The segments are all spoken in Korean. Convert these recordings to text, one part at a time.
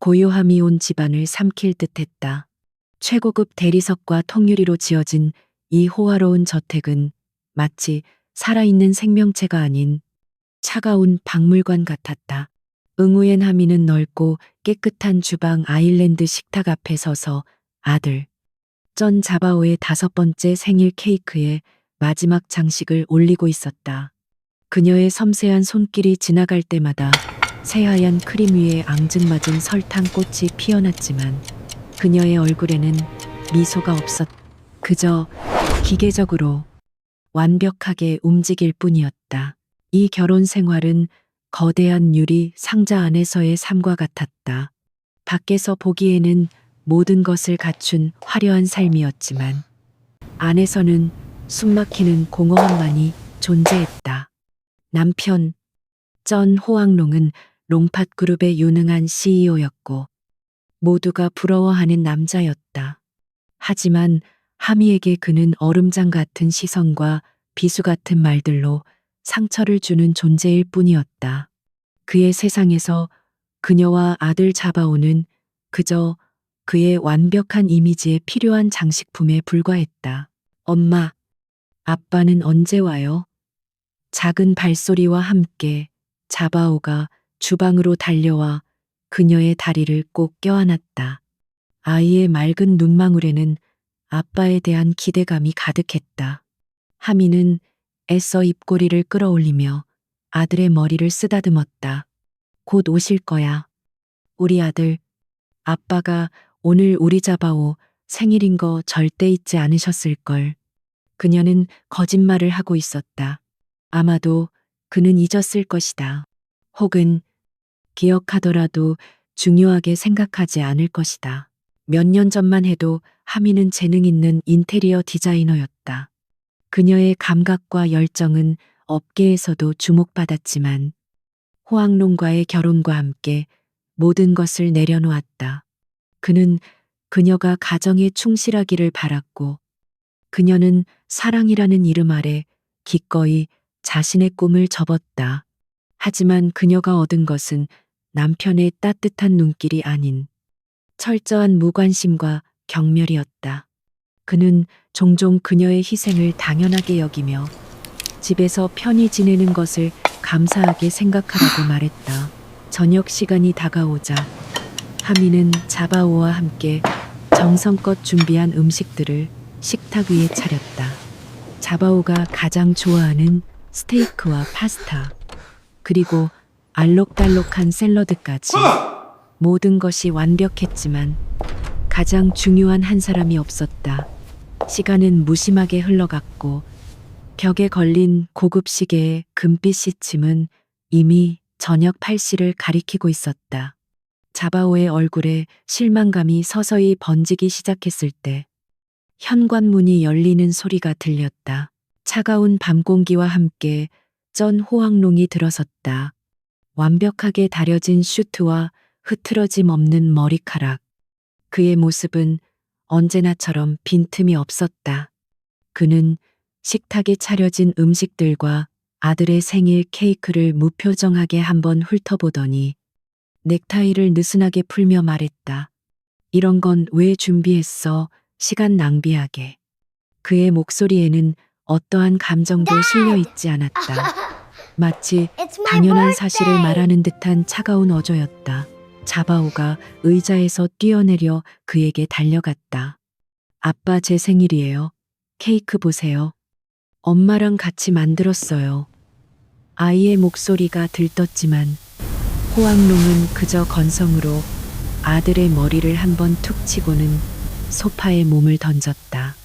고요함이 온 집안을 삼킬 듯했다. 최고급 대리석과 통유리로 지어진 이 호화로운 저택은 마치 살아있는 생명체가 아닌 차가운 박물관 같았다. 응우엔 하미는 넓고 깨끗한 주방 아일랜드 식탁 앞에 서서 아들 전 자바오의 5번째 생일 케이크에 마지막 장식을 올리고 있었다. 그녀의 섬세한 손길이 지나갈 때마다 새하얀 크림 위에 앙증맞은 설탕꽃이 피어났지만 그녀의 얼굴에는 미소가 없었다. 그저 기계적으로 완벽하게 움직일 뿐이었다. 이 결혼 생활은 거대한 유리 상자 안에서의 삶과 같았다. 밖에서 보기에는 모든 것을 갖춘 화려한 삶이었지만 안에서는 숨막히는 공허함만이 존재했다. 남편 전 호황롱은 롱팟 그룹의 유능한 CEO였고 모두가 부러워하는 남자였다. 하지만 하미에게 그는 얼음장 같은 시선과 비수 같은 말들로 상처를 주는 존재일 뿐이었다. 그의 세상에서 그녀와 아들 자바오는 그저 그의 완벽한 이미지에 필요한 장식품에 불과했다. 엄마, 아빠는 언제 와요? 작은 발소리와 함께 자바오가 주방으로 달려와 그녀의 다리를 꼭 껴안았다. 아이의 맑은 눈망울에는 아빠에 대한 기대감이 가득했다. 하미는 애써 입꼬리를 끌어올리며 아들의 머리를 쓰다듬었다. 곧 오실 거야. 우리 아들, 아빠가 오늘 우리 자바오 생일인 거 절대 잊지 않으셨을걸. 그녀는 거짓말을 하고 있었다. 아마도 그는 잊었을 것이다. 혹은 기억하더라도 중요하게 생각하지 않을 것이다. 몇 년 전만 해도 하미는 재능 있는 인테리어 디자이너였다. 그녀의 감각과 열정은 업계에서도 주목받았지만 호황롱과의 결혼과 함께 모든 것을 내려놓았다. 그는 그녀가 가정에 충실하기를 바랐고 그녀는 사랑이라는 이름 아래 기꺼이 자신의 꿈을 접었다. 하지만 그녀가 얻은 것은 남편의 따뜻한 눈길이 아닌 철저한 무관심과 경멸이었다. 그는 종종 그녀의 희생을 당연하게 여기며 집에서 편히 지내는 것을 감사하게 생각하라고 말했다. 저녁 시간이 다가오자 하미는 자바오와 함께 정성껏 준비한 음식들을 식탁 위에 차렸다. 자바오가 가장 좋아하는 스테이크와 파스타, 그리고 알록달록한 샐러드까지. 모든 것이 완벽했지만 가장 중요한 한 사람이 없었다. 시간은 무심하게 흘러갔고 벽에 걸린 고급 시계의 금빛 시침은 이미 저녁 8시를 가리키고 있었다. 자바오의 얼굴에 실망감이 서서히 번지기 시작했을 때 현관문이 열리는 소리가 들렸다. 차가운 밤 공기와 함께 전 호황롱이 들어섰다. 완벽하게 다려진 슈트와 흐트러짐 없는 머리카락. 그의 모습은 언제나처럼 빈틈이 없었다. 그는 식탁에 차려진 음식들과 아들의 생일 케이크를 무표정하게 한번 훑어보더니 넥타이를 느슨하게 풀며 말했다. 이런 건 왜 준비했어? 시간 낭비하게. 그의 목소리에는 어떠한 감정도 실려 있지 않았다. 마치 당연한 사실을 말하는 듯한 차가운 어조였다. 자바오가 의자에서 뛰어내려 그에게 달려갔다. 아빠 제 생일이에요. 케이크 보세요. 엄마랑 같이 만들었어요. 아이의 목소리가 들떴지만 호황롱은 그저 건성으로 아들의 머리를 한번 툭 치고는 소파에 몸을 던졌다.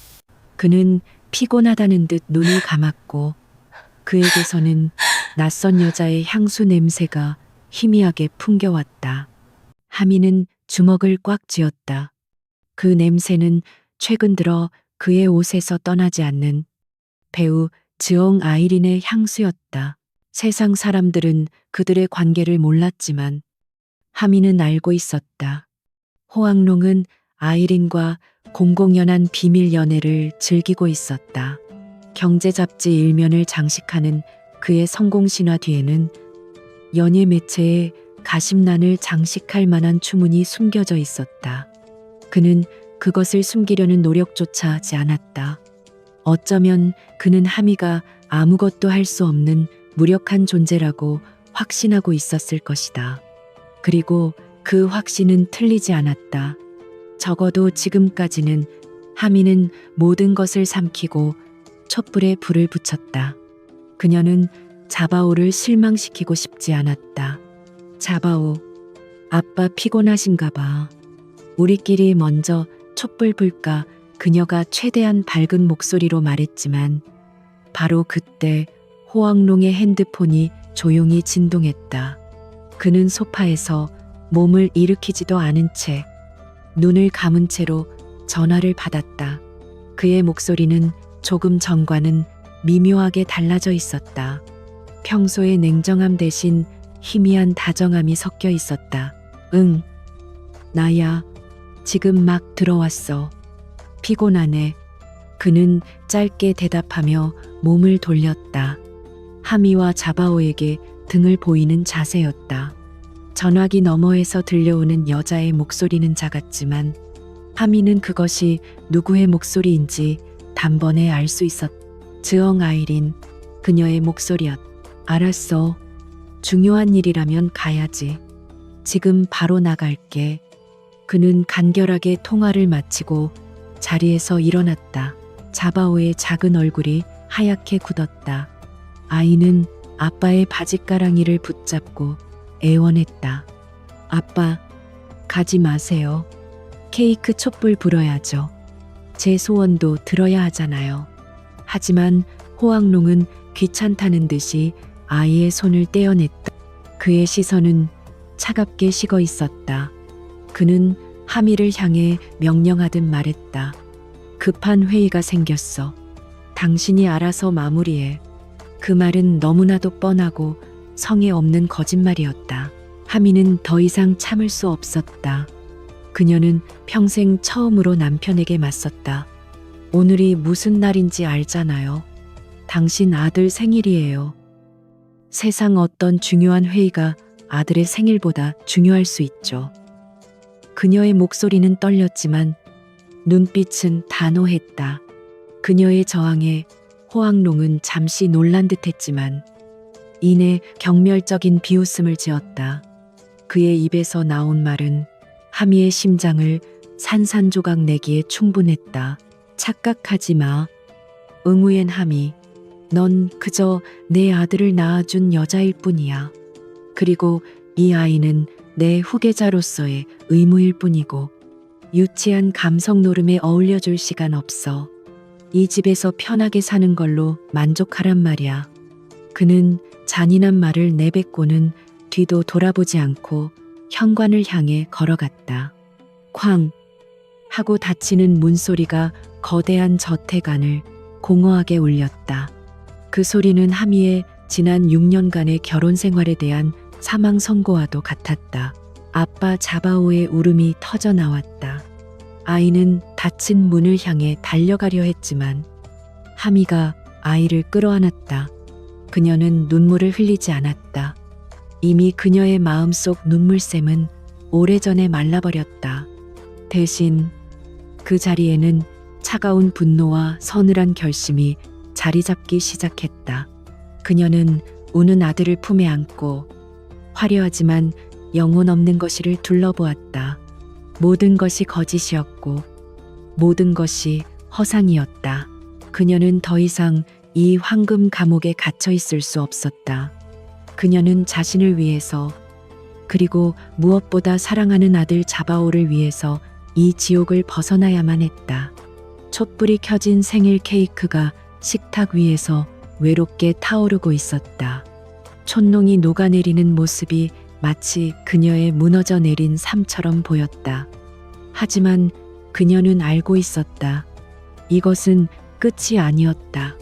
그는 피곤하다는 듯 눈을 감았고 그에게서는 낯선 여자의 향수 냄새가 희미하게 풍겨왔다. 하미는 주먹을 꽉 쥐었다. 그 냄새는 최근 들어 그의 옷에서 떠나지 않는 배우 즈옹 아이린의 향수였다. 세상 사람들은 그들의 관계를 몰랐지만 하미는 알고 있었다. 호황롱은 아이린과 공공연한 비밀 연애를 즐기고 있었다. 경제 잡지 일면을 장식하는 그의 성공 신화 뒤에는 연예 매체의 가심란을 장식할 만한 추문이 숨겨져 있었다. 그는 그것을 숨기려는 노력조차 하지 않았다. 어쩌면 그는 하미가 아무것도 할 수 없는 무력한 존재라고 확신하고 있었을 것이다. 그리고 그 확신은 틀리지 않았다. 적어도 지금까지는 하미는 모든 것을 삼키고 촛불에 불을 붙였다. 그녀는 자바오를 실망시키고 싶지 않았다. 자바오, 아빠 피곤하신가 봐. 우리끼리 먼저 촛불 불까? 그녀가 최대한 밝은 목소리로 말했지만 바로 그때 호황롱의 핸드폰이 조용히 진동했다. 그는 소파에서 몸을 일으키지도 않은 채 눈을 감은 채로 전화를 받았다. 그의 목소리는 조금 전과는 미묘하게 달라져 있었다. 평소의 냉정함 대신 희미한 다정함이 섞여 있었다. 응, 나야. 지금 막 들어왔어. 피곤하네. 그는 짧게 대답하며 몸을 돌렸다. 하미와 자바오에게 등을 보이는 자세였다. 전화기 너머에서 들려오는 여자의 목소리는 작았지만 하미는 그것이 누구의 목소리인지 단번에 알 수 있었다. 즈엉 아이린, 그녀의 목소리였다. 알았어. 중요한 일이라면 가야지. 지금 바로 나갈게. 그는 간결하게 통화를 마치고 자리에서 일어났다. 자바오의 작은 얼굴이 하얗게 굳었다. 아이는 아빠의 바짓가랑이를 붙잡고 애원했다. 아빠, 가지 마세요. 케이크 촛불 불어야죠. 제 소원도 들어야 하잖아요. 하지만 호황롱은 귀찮다는 듯이 아이의 손을 떼어냈다. 그의 시선은 차갑게 식어 있었다. 그는 하미를 향해 명령하듯 말했다. 급한 회의가 생겼어. 당신이 알아서 마무리해. 그 말은 너무나도 뻔하고 성에 없는 거짓말이었다. 하미는 더 이상 참을 수 없었다. 그녀는 평생 처음으로 남편에게 맞섰다. 오늘이 무슨 날인지 알잖아요. 당신 아들 생일이에요. 세상 어떤 중요한 회의가 아들의 생일보다 중요할 수 있죠. 그녀의 목소리는 떨렸지만 눈빛은 단호했다. 그녀의 저항에 호황롱은 잠시 놀란 듯했지만 이내 경멸적인 비웃음을 지었다. 그의 입에서 나온 말은 하미의 심장을 산산조각 내기에 충분했다. 착각하지 마. 응우엔 하미. 넌 그저 내 아들을 낳아준 여자일 뿐이야. 그리고 이 아이는 내 후계자로서의 의무일 뿐이고 유치한 감성 노름에 어울려줄 시간 없어. 이 집에서 편하게 사는 걸로 만족하란 말이야. 그는 잔인한 말을 내뱉고는 뒤도 돌아보지 않고 현관을 향해 걸어갔다. 쾅 하고 닫히는 문소리가 거대한 저택 안을 공허하게 울렸다. 그 소리는 하미의 지난 6년간의 결혼 생활에 대한 사망 선고와도 같았다. 아빠 자바오의 울음이 터져 나왔다. 아이는 닫힌 문을 향해 달려가려 했지만 하미가 아이를 끌어안았다. 그녀는 눈물을 흘리지 않았다. 이미 그녀의 마음속 눈물샘은 오래전에 말라버렸다. 대신 그 자리에는 차가운 분노와 서늘한 결심이 자리 잡기 시작했다. 그녀는 우는 아들을 품에 안고 화려하지만 영혼 없는 것을 둘러보았다. 모든 것이 거짓이었고 모든 것이 허상이었다. 그녀는 더 이상 이 황금 감옥에 갇혀 있을 수 없었다. 그녀는 자신을 위해서 그리고 무엇보다 사랑하는 아들 자바오를 위해서 이 지옥을 벗어나야만 했다. 촛불이 켜진 생일 케이크가 식탁 위에서 외롭게 타오르고 있었다. 촛농이 녹아내리는 모습이 마치 그녀의 무너져 내린 삶처럼 보였다. 하지만 그녀는 알고 있었다. 이것은 끝이 아니었다.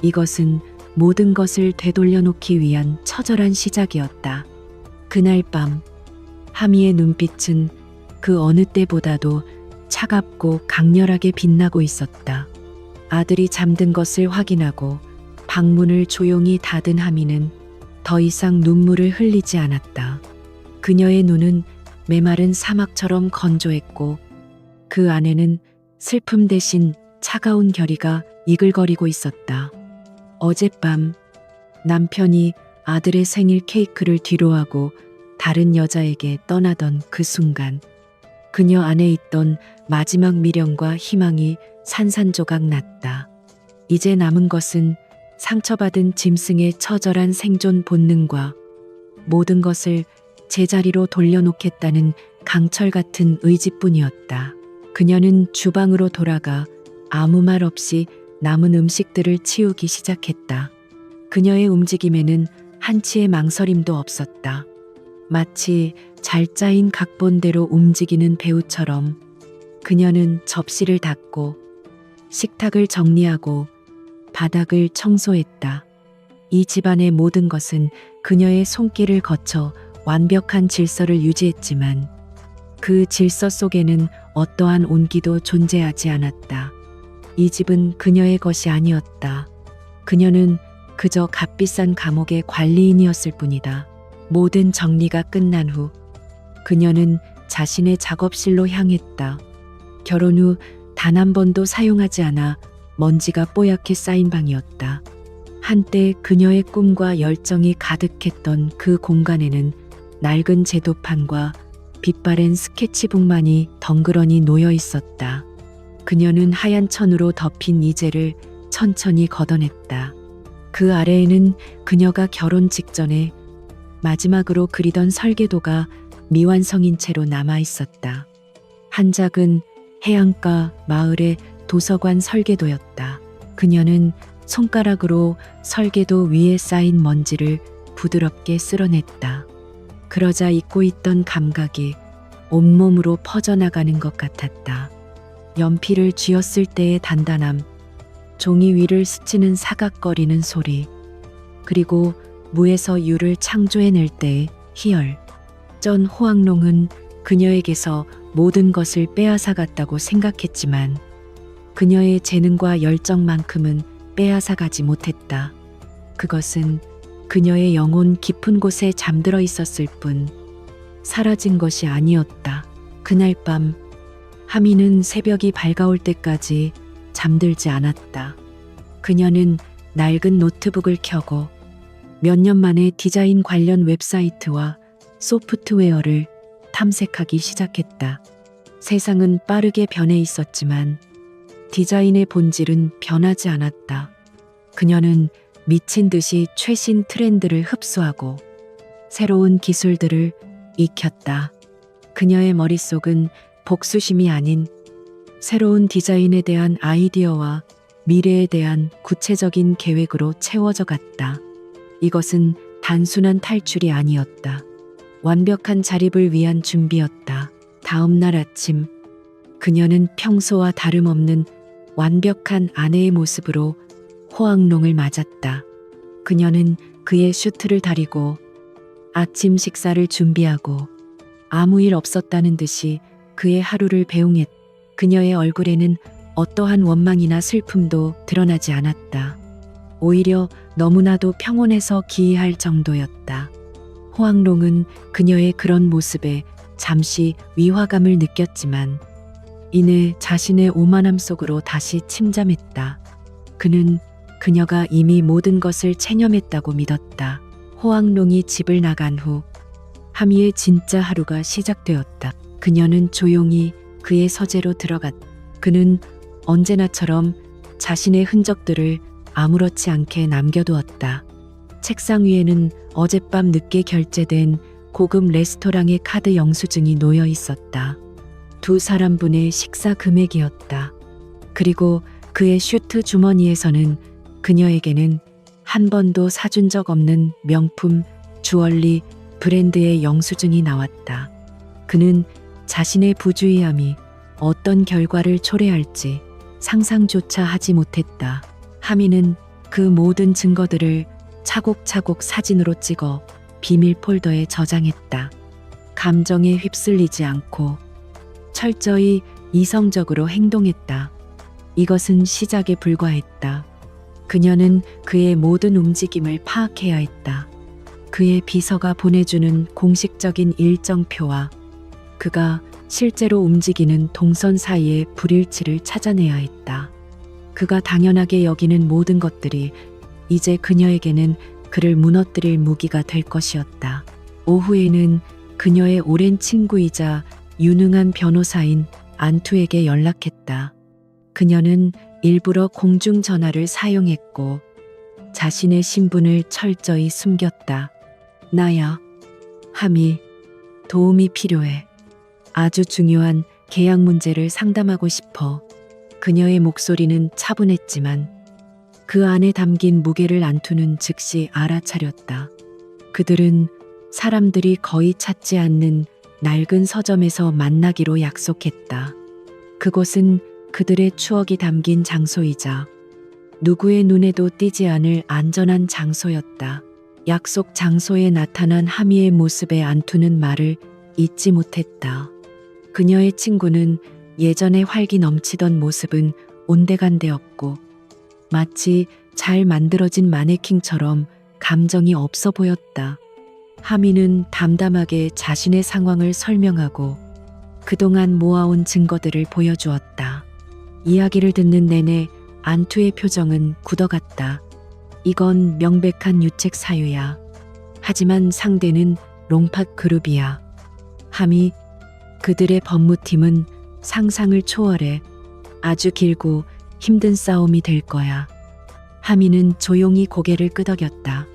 이것은 모든 것을 되돌려 놓기 위한 처절한 시작이었다. 그날 밤 하미의 눈빛은 그 어느 때보다도 차갑고 강렬하게 빛나고 있었다. 아들이 잠든 것을 확인하고 방문을 조용히 닫은 하미는 더 이상 눈물을 흘리지 않았다. 그녀의 눈은 메마른 사막처럼 건조했고 그 안에는 슬픔 대신 차가운 결의가 이글거리고 있었다. 어젯밤 남편이 아들의 생일 케이크를 뒤로하고 다른 여자에게 떠나던 그 순간 그녀 안에 있던 마지막 미련과 희망이 산산조각 났다. 이제 남은 것은 상처받은 짐승의 처절한 생존 본능과 모든 것을 제자리로 돌려놓겠다는 강철 같은 의지뿐이었다. 그녀는 주방으로 돌아가 아무 말 없이 남은 음식들을 치우기 시작했다. 그녀의 움직임에는 한치의 망설임도 없었다. 마치 잘 짜인 각본대로 움직이는 배우처럼 그녀는 접시를 닦고 식탁을 정리하고 바닥을 청소했다. 이 집안의 모든 것은 그녀의 손길을 거쳐 완벽한 질서를 유지했지만 그 질서 속에는 어떠한 온기도 존재하지 않았다. 이 집은 그녀의 것이 아니었다. 그녀는 그저 값비싼 감옥의 관리인이었을 뿐이다. 모든 정리가 끝난 후 그녀는 자신의 작업실로 향했다. 결혼 후 단 한 번도 사용하지 않아 먼지가 뽀얗게 쌓인 방이었다. 한때 그녀의 꿈과 열정이 가득했던 그 공간에는 낡은 제도판과 빛바랜 스케치북만이 덩그러니 놓여 있었다. 그녀는 하얀 천으로 덮인 이젤을 천천히 걷어냈다. 그 아래에는 그녀가 결혼 직전에 마지막으로 그리던 설계도가 미완성인 채로 남아 있었다. 한 작은 해안가 마을의 도서관 설계도였다. 그녀는 손가락으로 설계도 위에 쌓인 먼지를 부드럽게 쓸어냈다. 그러자 잊고 있던 감각이 온몸으로 퍼져나가는 것 같았다. 연필을 쥐었을 때의 단단함, 종이 위를 스치는 사각거리는 소리, 그리고 무에서 유를 창조해낼 때의 희열. 전 호황농은 그녀에게서 모든 것을 빼앗아갔다고 생각했지만 그녀의 재능과 열정만큼은 빼앗아가지 못했다. 그것은 그녀의 영혼 깊은 곳에 잠들어 있었을 뿐 사라진 것이 아니었다. 그날 밤 하미는 새벽이 밝아올 때까지 잠들지 않았다. 그녀는 낡은 노트북을 켜고 몇 년 만에 디자인 관련 웹사이트와 소프트웨어를 탐색하기 시작했다. 세상은 빠르게 변해 있었지만 디자인의 본질은 변하지 않았다. 그녀는 미친 듯이 최신 트렌드를 흡수하고 새로운 기술들을 익혔다. 그녀의 머릿속은 복수심이 아닌 새로운 디자인에 대한 아이디어와 미래에 대한 구체적인 계획으로 채워져 갔다. 이것은 단순한 탈출이 아니었다. 완벽한 자립을 위한 준비였다. 다음 날 아침, 그녀는 평소와 다름없는 완벽한 아내의 모습으로 호황농을 맞았다. 그녀는 그의 슈트를 다리고 아침 식사를 준비하고 아무 일 없었다는 듯이 그의 하루를 배웅했다. 그녀의 얼굴에는 어떠한 원망이나 슬픔도 드러나지 않았다. 오히려 너무나도 평온해서 기이할 정도였다. 호황농은 그녀의 그런 모습에 잠시 위화감을 느꼈지만 이내 자신의 오만함 속으로 다시 침잠했다. 그는 그녀가 이미 모든 것을 체념했다고 믿었다. 호황농이 집을 나간 후 하미의 진짜 하루가 시작되었다. 그녀는 조용히 그의 서재로 들어갔다. 그는 언제나처럼 자신의 흔적들을 아무렇지 않게 남겨두었다. 책상 위에는 어젯밤 늦게 결제된 고급 레스토랑의 카드 영수증이 놓여 있었다. 2사람분의 식사 금액이었다. 그리고 그의 슈트 주머니에서는 그녀에게는 한 번도 사준 적 없는 명품 주얼리 브랜드의 영수증이 나왔다. 그는 자신의 부주의함이 어떤 결과를 초래할지 상상조차 하지 못했다. 하미는 그 모든 증거들을 차곡차곡 사진으로 찍어 비밀 폴더에 저장했다. 감정에 휩쓸리지 않고 철저히 이성적으로 행동했다. 이것은 시작에 불과했다. 그녀는 그의 모든 움직임을 파악해야 했다. 그의 비서가 보내주는 공식적인 일정표와 그가 실제로 움직이는 동선 사이의 불일치를 찾아내야 했다. 그가 당연하게 여기는 모든 것들이 이제 그녀에게는 그를 무너뜨릴 무기가 될 것이었다. 오후에는 그녀의 오랜 친구이자 유능한 변호사인 안투에게 연락했다. 그녀는 일부러 공중전화를 사용했고 자신의 신분을 철저히 숨겼다. 나야, 함이, 도움이 필요해. 아주 중요한 계약 문제를 상담하고 싶어. 그녀의 목소리는 차분했지만 그 안에 담긴 무게를 안투는 즉시 알아차렸다. 그들은 사람들이 거의 찾지 않는 낡은 서점에서 만나기로 약속했다. 그곳은 그들의 추억이 담긴 장소이자 누구의 눈에도 띄지 않을 안전한 장소였다. 약속 장소에 나타난 하미의 모습에 안투는 말을 잊지 못했다. 그녀의 친구는 예전의 활기 넘치던 모습은 온데간데 없고 마치 잘 만들어진 마네킹처럼 감정이 없어 보였다. 하미는 담담하게 자신의 상황을 설명하고 그동안 모아온 증거들을 보여주었다. 이야기를 듣는 내내 안투의 표정은 굳어갔다. 이건 명백한 유책 사유야. 하지만 상대는 롱팟 그룹이야. 함이 그들의 법무팀은 상상을 초월해 아주 길고 힘든 싸움이 될 거야. 하미는 조용히 고개를 끄덕였다.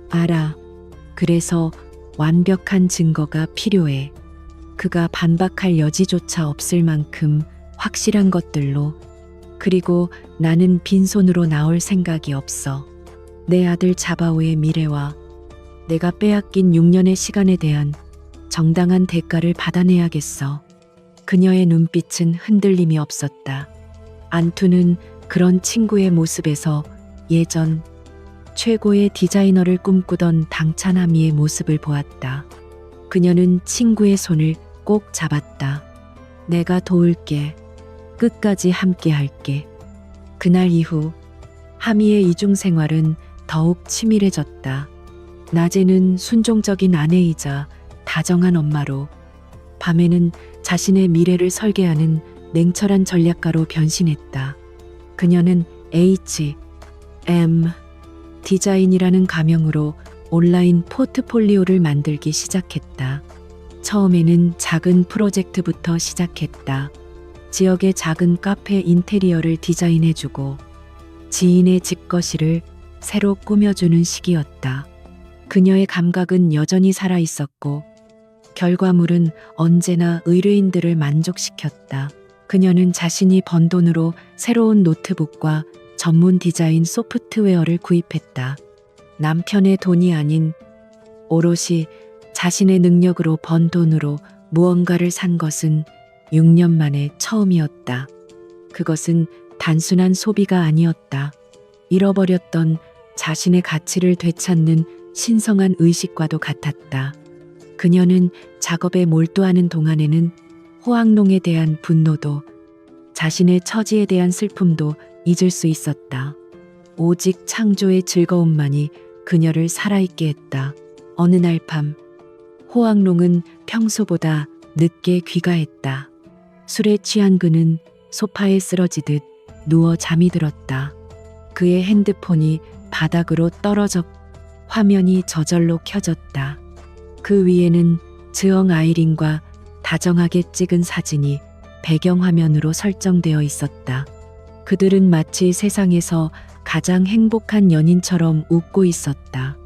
알아. 그래서 완벽한 증거가 필요해. 그가 반박할 여지조차 없을 만큼 확실한 것들로. 그리고 나는 빈손으로 나올 생각이 없어. 내 아들 자바오의 미래와 내가 빼앗긴 6년의 시간에 대한 정당한 대가를 받아내야겠어. 그녀의 눈빛은 흔들림이 없었다. 안투는 그런 친구의 모습에서 예전 최고의 디자이너를 꿈꾸던 당찬 하미의 모습을 보았다. 그녀는 친구의 손을 꼭 잡았다. 내가 도울게. 끝까지 함께 할게. 그날 이후 하미의 이중 생활은 더욱 치밀해졌다. 낮에는 순종적인 아내이자 다정한 엄마로, 밤에는 자신의 미래를 설계하는 냉철한 전략가로 변신했다. 그녀는 HM 디자인이라는 가명으로 온라인 포트폴리오를 만들기 시작했다. 처음에는 작은 프로젝트부터 시작했다. 지역의 작은 카페 인테리어를 디자인해주고 지인의 집 거실을 새로 꾸며주는 시기였다. 그녀의 감각은 여전히 살아있었고 결과물은 언제나 의뢰인들을 만족시켰다. 그녀는 자신이 번 돈으로 새로운 노트북과 전문 디자인 소프트웨어를 구입했다. 남편의 돈이 아닌 오롯이 자신의 능력으로 번 돈으로 무언가를 산 것은 6년 만에 처음이었다. 그것은 단순한 소비가 아니었다. 잃어버렸던 자신의 가치를 되찾는 신성한 의식과도 같았다. 그녀는 작업에 몰두하는 동안에는 호황농에 대한 분노도 자신의 처지에 대한 슬픔도 잊을 수 있었다. 오직 창조의 즐거움만이 그녀를 살아있게 했다. 어느 날 밤, 호황농은 평소보다 늦게 귀가했다. 술에 취한 그는 소파에 쓰러지듯 누워 잠이 들었다. 그의 핸드폰이 바닥으로 떨어져 화면이 저절로 켜졌다. 그 위에는 즈엉 아이린과 다정하게 찍은 사진이 배경화면으로 설정되어 있었다. 그들은 마치 세상에서 가장 행복한 연인처럼 웃고 있었다.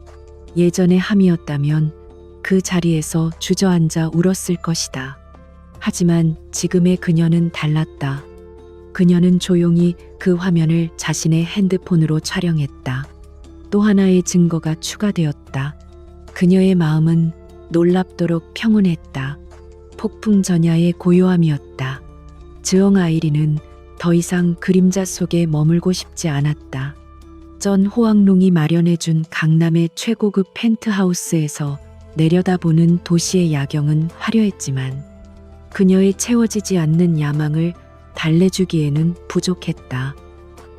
예전의 함이었다면 그 자리에서 주저앉아 울었을 것이다. 하지만 지금의 그녀는 달랐다. 그녀는 조용히 그 화면을 자신의 핸드폰으로 촬영했다. 또 하나의 증거가 추가되었다. 그녀의 마음은 놀랍도록 평온했다. 폭풍 전야의 고요함이었다. 즈엉 아이린은 더 이상 그림자 속에 머물고 싶지 않았다. 전 호황농이 마련해준 강남의 최고급 펜트하우스에서 내려다보는 도시의 야경은 화려했지만 그녀의 채워지지 않는 야망을 달래주기에는 부족했다.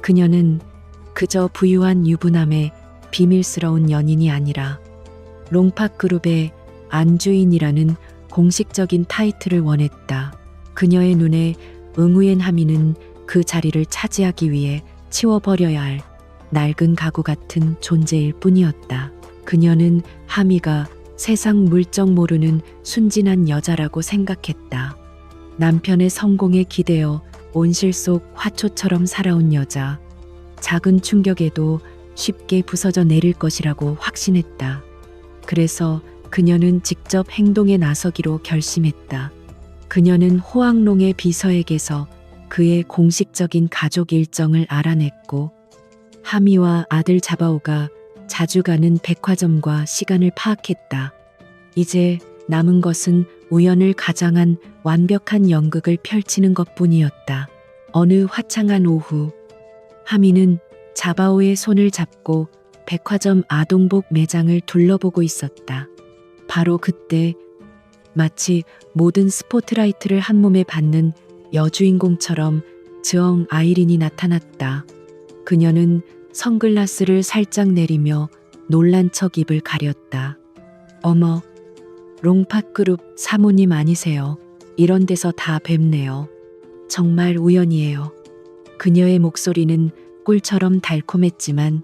그녀는 그저 부유한 유부남의 비밀스러운 연인이 아니라 롱팟그룹의 안주인이라는 공식적인 타이틀을 원했다. 그녀의 눈에 응우엔 하미는 그 자리를 차지하기 위해 치워버려야 할 낡은 가구 같은 존재일 뿐이었다. 그녀는 하미가 세상 물정 모르는 순진한 여자라고 생각했다. 남편의 성공에 기대어 온실 속 화초처럼 살아온 여자. 작은 충격에도 쉽게 부서져 내릴 것이라고 확신했다. 그래서 그녀는 직접 행동에 나서기로 결심했다. 그녀는 호황롱의 비서에게서 그의 공식적인 가족 일정을 알아냈고 하미와 아들 자바오가 자주 가는 백화점과 시간을 파악했다. 이제 남은 것은 우연을 가장한 완벽한 연극을 펼치는 것뿐이었다. 어느 화창한 오후, 하미는 자바오의 손을 잡고 백화점 아동복 매장을 둘러보고 있었다. 바로 그때 마치 모든 스포트라이트를 한 몸에 받는 여주인공처럼 즈엉 아이린이 나타났다. 그녀는 선글라스를 살짝 내리며 놀란 척 입을 가렸다. 어머, 롱팟그룹 사모님 아니세요? 이런 데서 다 뵙네요. 정말 우연이에요. 그녀의 목소리는 꿀처럼 달콤했지만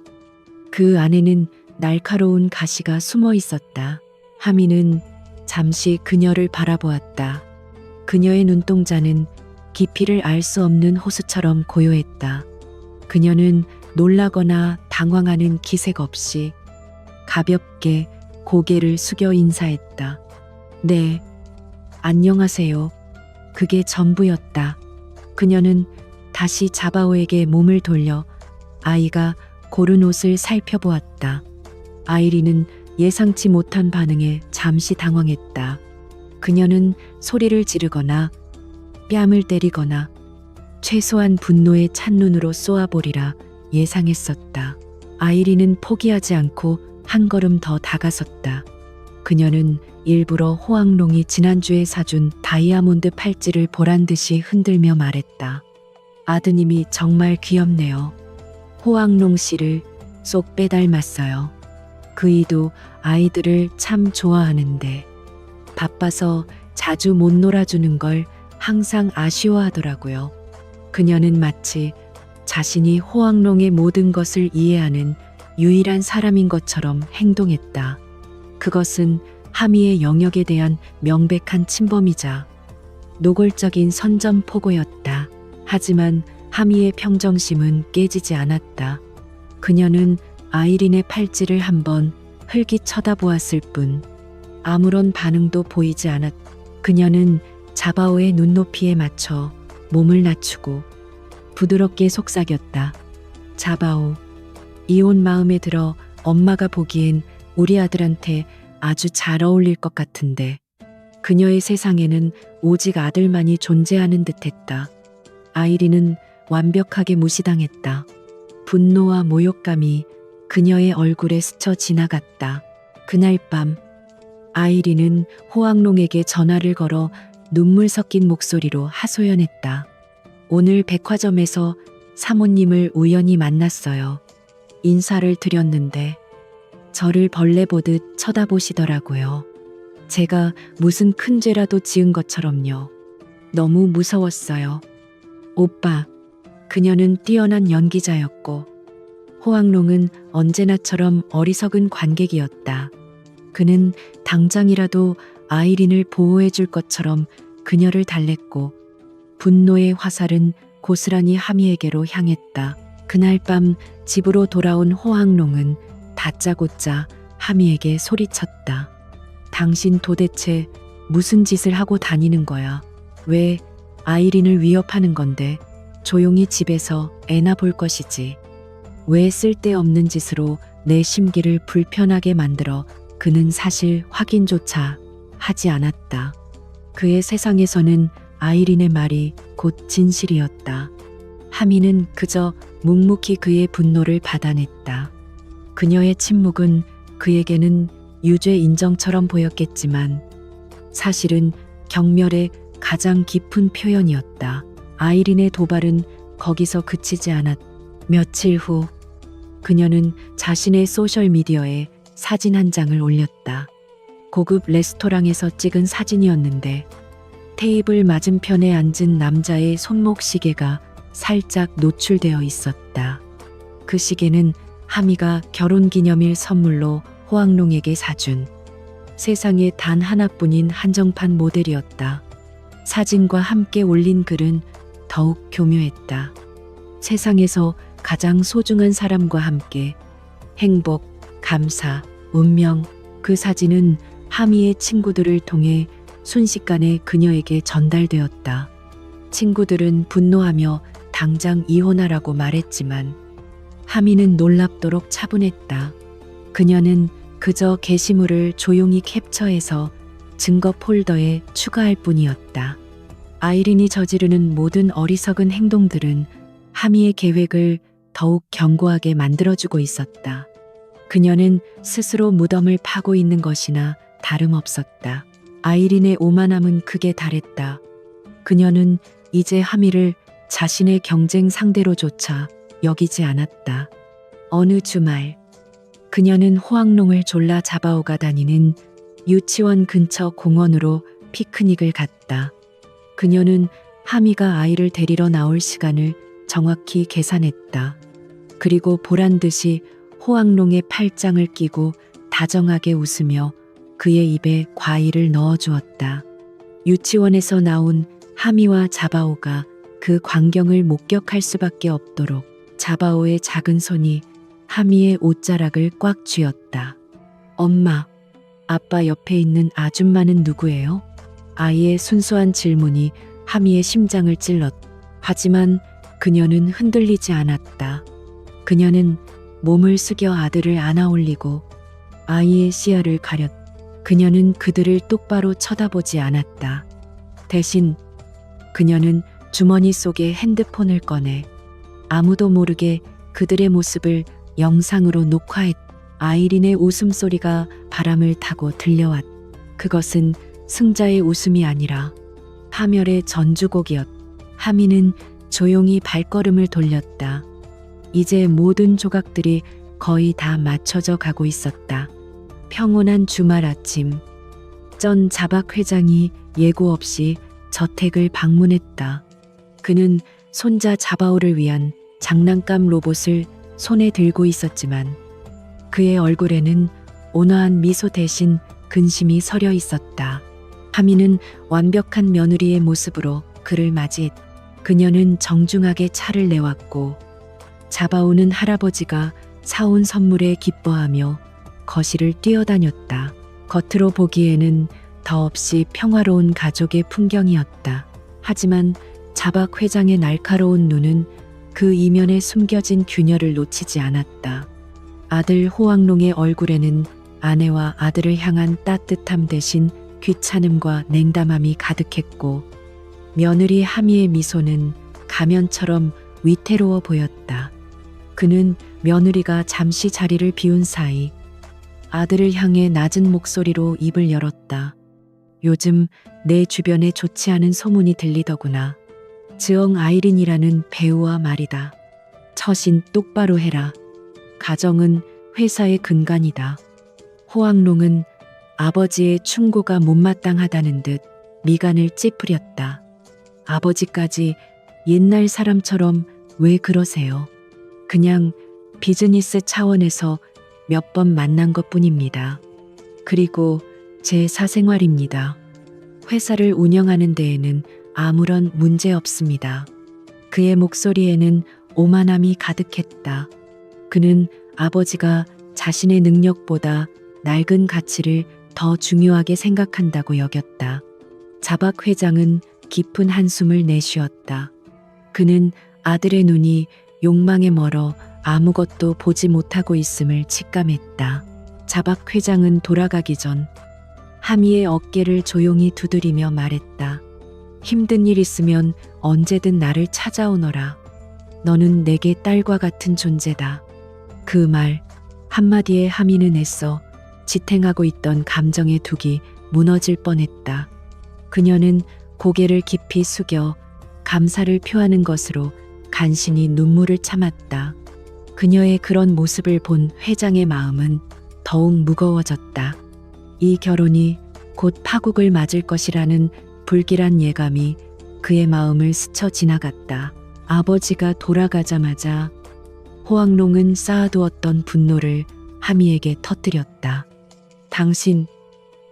그 안에는 날카로운 가시가 숨어 있었다. 하미는 잠시 그녀를 바라보았다. 그녀의 눈동자는 깊이를 알 수 없는 호수처럼 고요했다. 그녀는 놀라거나 당황하는 기색 없이 가볍게 고개를 숙여 인사했다. 네, 안녕하세요. 그게 전부였다. 그녀는 다시 자바오에게 몸을 돌려 아이가 고른 옷을 살펴보았다. 아이린은 예상치 못한 반응에 잠시 당황했다. 그녀는 소리를 지르거나 뺨을 때리거나 최소한 분노에 찬 눈으로 쏘아보리라 예상했었다. 아이린은 포기하지 않고 한 걸음 더 다가섰다. 그녀는 일부러 호황롱이 지난주에 사준 다이아몬드 팔찌를 보란듯이 흔들며 말했다. 아드님이 정말 귀엽네요. 호황롱 씨를 쏙 빼닮았어요. 그이도 아이들을 참 좋아하는데 바빠서 자주 못 놀아주는 걸 항상 아쉬워하더라고요. 그녀는 마치 자신이 호황롱의 모든 것을 이해하는 유일한 사람인 것처럼 행동했다. 그것은 하미의 영역에 대한 명백한 침범이자 노골적인 선전포고였다. 하지만 하미의 평정심은 깨지지 않았다. 그녀는 아이린의 팔찌를 한번 흘기 쳐다보았을 뿐 아무런 반응도 보이지 않았다. 그녀는 자바오의 눈높이에 맞춰 몸을 낮추고 부드럽게 속삭였다. 자바오, 이 옷 마음에 들어. 엄마가 보기엔 우리 아들한테 아주 잘 어울릴 것 같은데. 그녀의 세상에는 오직 아들만이 존재하는 듯했다. 아이린은 완벽하게 무시당했다. 분노와 모욕감이 그녀의 얼굴에 스쳐 지나갔다. 그날 밤 아이린은 호황롱에게 전화를 걸어 눈물 섞인 목소리로 하소연했다. 오늘 백화점에서 사모님을 우연히 만났어요. 인사를 드렸는데 저를 벌레 보듯 쳐다보시더라고요. 제가 무슨 큰 죄라도 지은 것처럼요. 너무 무서웠어요. 오빠, 그녀는 뛰어난 연기자였고 호황롱은 언제나처럼 어리석은 관객이었다. 그는 당장이라도 아이린을 보호해 줄 것처럼 그녀를 달랬고 분노의 화살은 고스란히 하미에게로 향했다. 그날 밤 집으로 돌아온 호황롱은 다짜고짜 하미에게 소리쳤다. 당신 도대체 무슨 짓을 하고 다니는 거야? 왜 아이린을 위협하는 건데? 조용히 집에서 애나 볼 것이지. 왜 쓸데없는 짓으로 내 심기를 불편하게 만들어? 그는 사실 확인조차 하지 않았다. 그의 세상에서는 아이린의 말이 곧 진실이었다. 하미는 그저 묵묵히 그의 분노를 받아냈다. 그녀의 침묵은 그에게는 유죄 인정처럼 보였겠지만 사실은 경멸의 가장 깊은 표현이었다. 아이린의 도발은 거기서 그치지 않았다. 며칠 후 그녀는 자신의 소셜미디어에 사진 한 장을 올렸다. 고급 레스토랑에서 찍은 사진이었는데 테이블 맞은편에 앉은 남자의 손목 시계가 살짝 노출되어 있었다. 그 시계는 하미가 결혼기념일 선물로 호황롱에게 사준 세상에 단 하나뿐인 한정판 모델이었다. 사진과 함께 올린 글은 더욱 교묘했다. 세상에서 가장 소중한 사람과 함께 행복, 감사, 운명. 그 사진은 하미의 친구들을 통해 순식간에 그녀에게 전달되었다. 친구들은 분노하며 당장 이혼하라고 말했지만 하미는 놀랍도록 차분했다. 그녀는 그저 게시물을 조용히 캡처해서 증거 폴더에 추가할 뿐이었다. 아이린이 저지르는 모든 어리석은 행동들은 하미의 계획을 더욱 견고하게 만들어주고 있었다. 그녀는 스스로 무덤을 파고 있는 것이나 다름없었다. 아이린의 오만함은 극에 달했다. 그녀는 이제 하미를 자신의 경쟁 상대로조차 여기지 않았다. 어느 주말, 그녀는 호황롱을 졸라 잡아오가 다니는 유치원 근처 공원으로 피크닉을 갔다. 그녀는 하미가 아이를 데리러 나올 시간을 정확히 계산했다. 그리고 보란 듯이 호황롱에 팔짱을 끼고 다정하게 웃으며 그의 입에 과일을 넣어주었다. 유치원에서 나온 하미와 자바오가 그 광경을 목격할 수밖에 없도록 자바오의 작은 손이 하미의 옷자락을 꽉 쥐었다. 엄마, 아빠 옆에 있는 아줌마는 누구예요? 아이의 순수한 질문이 하미의 심장을 찔렀다. 하지만 그녀는 흔들리지 않았다. 그녀는 몸을 숙여 아들을 안아 올리고 아이의 시야를 가렸다. 그녀는 그들을 똑바로 쳐다보지 않았다. 대신 그녀는 주머니 속에 핸드폰을 꺼내 아무도 모르게 그들의 모습을 영상으로 녹화했다. 아이린의 웃음소리가 바람을 타고 들려왔다. 그것은 승자의 웃음이 아니라 파멸의 전주곡이었다. 하미는 조용히 발걸음을 돌렸다. 이제 모든 조각들이 거의 다 맞춰져 가고 있었다. 평온한 주말 아침, 전 자박 회장이 예고 없이 저택을 방문했다. 그는 손자 자바오를 위한 장난감 로봇을 손에 들고 있었지만 그의 얼굴에는 온화한 미소 대신 근심이 서려 있었다. 하미는 완벽한 며느리의 모습으로 그를 맞이했다. 그녀는 정중하게 차를 내왔고 자바오는 할아버지가 사온 선물에 기뻐하며 거실을 뛰어다녔다. 겉으로 보기에는 더없이 평화로운 가족의 풍경이었다. 하지만 자박 회장의 날카로운 눈은 그 이면에 숨겨진 균열을 놓치지 않았다. 아들 호황롱의 얼굴에는 아내와 아들을 향한 따뜻함 대신 귀찮음과 냉담함이 가득했고 며느리 하미의 미소는 가면처럼 위태로워 보였다. 그는 며느리가 잠시 자리를 비운 사이 아들을 향해 낮은 목소리로 입을 열었다. 요즘 내 주변에 좋지 않은 소문이 들리더구나. 즈엉 아이린이라는 배우와 말이다. 처신 똑바로 해라. 가정은 회사의 근간이다. 호황롱은 아버지의 충고가 못마땅하다는 듯 미간을 찌푸렸다. 아버지까지 옛날 사람처럼 왜 그러세요? 그냥 비즈니스 차원에서 몇 번 만난 것뿐입니다. 그리고 제 사생활입니다. 회사를 운영하는 데에는 아무런 문제 없습니다. 그의 목소리에는 오만함이 가득했다. 그는 아버지가 자신의 능력보다 낡은 가치를 더 중요하게 생각한다고 여겼다. 자박 회장은 깊은 한숨을 내쉬었다. 그는 아들의 눈이 욕망에 멀어 아무것도 보지 못하고 있음을 직감했다. 자박 회장은 돌아가기 전 하미의 어깨를 조용히 두드리며 말했다. 힘든 일 있으면 언제든 나를 찾아오너라. 너는 내게 딸과 같은 존재다. 그 말 한마디에 하미는 애써 지탱하고 있던 감정의 둑이 무너질 뻔했다. 그녀는 고개를 깊이 숙여 감사를 표하는 것으로 간신히 눈물을 참았다. 그녀의 그런 모습을 본 회장의 마음은 더욱 무거워졌다. 이 결혼이 곧 파국을 맞을 것이라는 불길한 예감이 그의 마음을 스쳐 지나갔다. 아버지가 돌아가자마자 호황롱은 쌓아두었던 분노를 하미에게 터뜨렸다. 당신,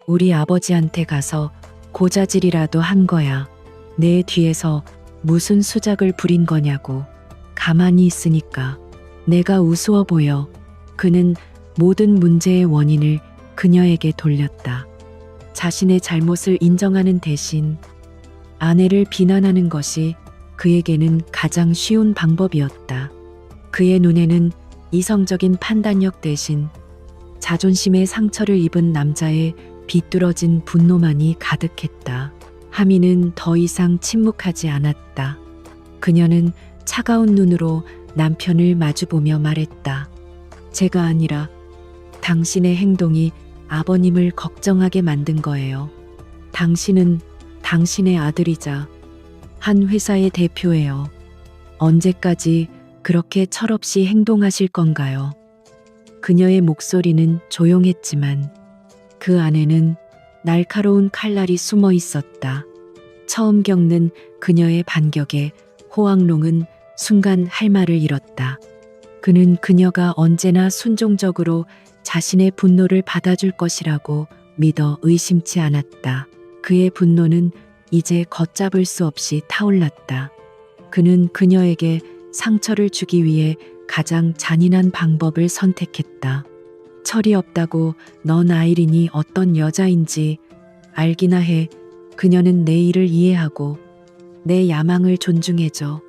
우리 아버지한테 가서 고자질이라도 한 거야. 내 뒤에서 무슨 수작을 부린 거냐고. 가만히 있으니까 내가 우스워 보여. 그는 모든 문제의 원인을 그녀에게 돌렸다. 자신의 잘못을 인정하는 대신 아내를 비난하는 것이 그에게는 가장 쉬운 방법이었다. 그의 눈에는 이성적인 판단력 대신 자존심의 상처를 입은 남자의 비뚤어진 분노만이 가득했다. 하미는 더 이상 침묵하지 않았다. 그녀는 차가운 눈으로 남편을 마주보며 말했다. 제가 아니라 당신의 행동이 아버님을 걱정하게 만든 거예요. 당신은 당신의 아들이자 한 회사의 대표예요. 언제까지 그렇게 철없이 행동하실 건가요? 그녀의 목소리는 조용했지만 그 안에는 날카로운 칼날이 숨어 있었다. 처음 겪는 그녀의 반격에 호황롱은 순간 할 말을 잃었다. 그는 그녀가 언제나 순종적으로 자신의 분노를 받아줄 것이라고 믿어 의심치 않았다. 그의 분노는 이제 걷잡을 수 없이 타올랐다. 그는 그녀에게 상처를 주기 위해 가장 잔인한 방법을 선택했다. 철이 없다고 넌 아이린이 어떤 여자인지 알기나 해. 그녀는 내 일을 이해하고 내 야망을 존중해줘.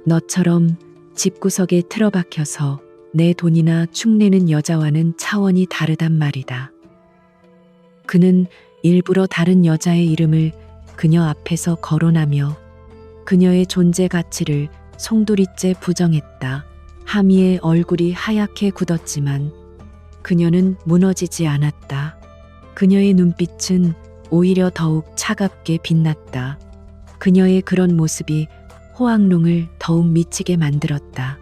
너처럼 집구석에 틀어박혀서 내 돈이나 축내는 여자와는 차원이 다르단 말이다. 그는 일부러 다른 여자의 이름을 그녀 앞에서 거론하며 그녀의 존재 가치를 송두리째 부정했다. 하미의 얼굴이 하얗게 굳었지만 그녀는 무너지지 않았다. 그녀의 눈빛은 오히려 더욱 차갑게 빛났다. 그녀의 그런 모습이 호황롱을 더욱 미치게 만들었다.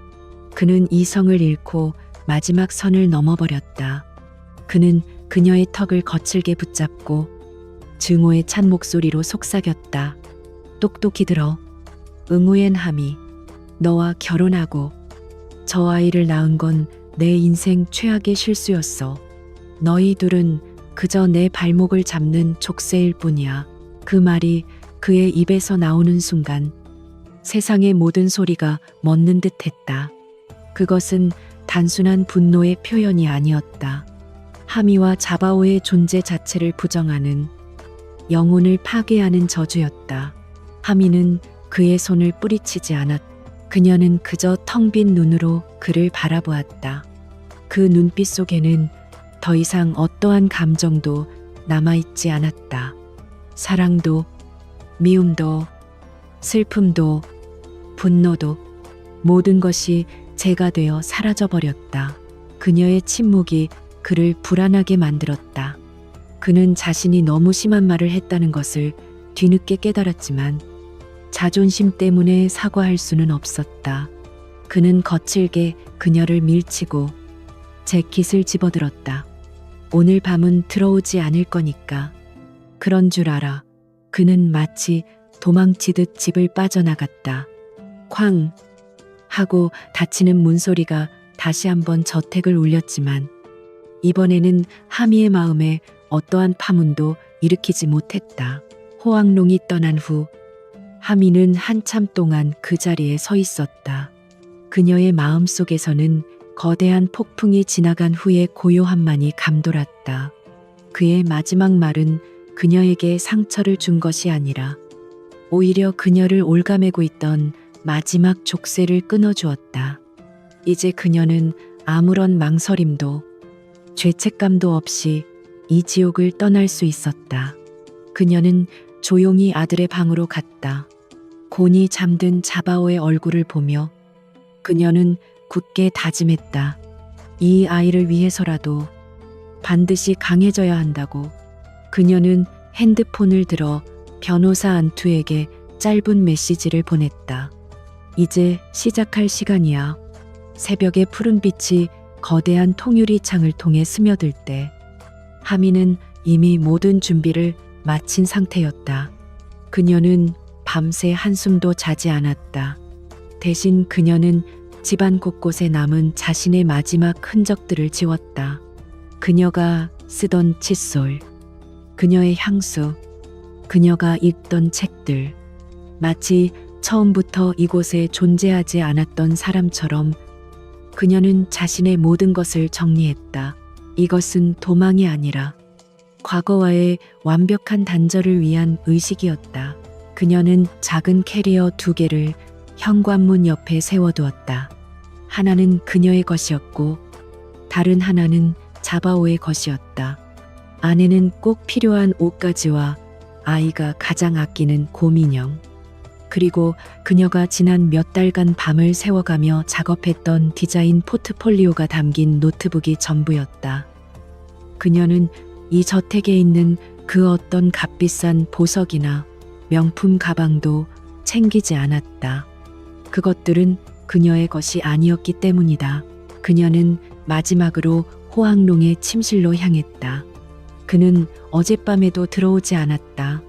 그는 이성을 잃고 마지막 선을 넘어버렸다. 그는 그녀의 턱을 거칠게 붙잡고 증오에 찬 목소리로 속삭였다. 똑똑히 들어. 응우엔 하미, 너와 결혼하고 저 아이를 낳은 건 내 인생 최악의 실수였어. 너희 둘은 그저 내 발목을 잡는 족쇄일 뿐이야. 그 말이 그의 입에서 나오는 순간 세상의 모든 소리가 멎는 듯했다. 그것은 단순한 분노의 표현이 아니었다. 하미와 자바오의 존재 자체를 부정하는, 영혼을 파괴하는 저주였다. 하미는 그의 손을 뿌리치지 않았다. 그녀는 그저 텅 빈 눈으로 그를 바라보았다. 그 눈빛 속에는 더 이상 어떠한 감정도 남아있지 않았다. 사랑도, 미움도, 슬픔도, 분노도, 모든 것이 재가 되어 사라져버렸다. 그녀의 침묵이 그를 불안하게 만들었다. 그는 자신이 너무 심한 말을 했다는 것을 뒤늦게 깨달았지만 자존심 때문에 사과할 수는 없었다. 그는 거칠게 그녀를 밀치고 재킷을 집어들었다. 오늘 밤은 들어오지 않을 거니까. 그런 줄 알아. 그는 마치 도망치듯 집을 빠져나갔다. 쾅! 하고 닫히는 문소리가 다시 한번 저택을 울렸지만 이번에는 하미의 마음에 어떠한 파문도 일으키지 못했다. 호황롱이 떠난 후 하미는 한참 동안 그 자리에 서 있었다. 그녀의 마음 속에서는 거대한 폭풍이 지나간 후의 고요함만이 감돌았다. 그의 마지막 말은 그녀에게 상처를 준 것이 아니라 오히려 그녀를 올가매고 있던 마지막 족쇄를 끊어주었다. 이제 그녀는 아무런 망설임도 죄책감도 없이 이 지옥을 떠날 수 있었다. 그녀는 조용히 아들의 방으로 갔다. 곤히 잠든 자바오의 얼굴을 보며 그녀는 굳게 다짐했다. 이 아이를 위해서라도 반드시 강해져야 한다고. 그녀는 핸드폰을 들어 변호사 안투에게 짧은 메시지를 보냈다. 이제 시작할 시간이야. 새벽의 푸른 빛이 거대한 통유리 창을 통해 스며들 때 하미는 이미 모든 준비를 마친 상태였다. 그녀는 밤새 한숨도 자지 않았다. 대신 그녀는 집안 곳곳에 남은 자신의 마지막 흔적들을 지웠다. 그녀가 쓰던 칫솔, 그녀의 향수, 그녀가 읽던 책들. 마치 처음부터 이곳에 존재하지 않았던 사람처럼 그녀는 자신의 모든 것을 정리했다. 이것은 도망이 아니라 과거와의 완벽한 단절을 위한 의식이었다. 그녀는 작은 캐리어 2개를 현관문 옆에 세워두었다. 하나는 그녀의 것이었고 다른 하나는 자바오의 것이었다. 안에는 꼭 필요한 옷가지와 아이가 가장 아끼는 곰인형, 그리고 그녀가 지난 몇 달간 밤을 새워가며 작업했던 디자인 포트폴리오가 담긴 노트북이 전부였다. 그녀는 이 저택에 있는 그 어떤 값비싼 보석이나 명품 가방도 챙기지 않았다. 그것들은 그녀의 것이 아니었기 때문이다. 그녀는 마지막으로 호황롱의 침실로 향했다. 그는 어젯밤에도 들어오지 않았다.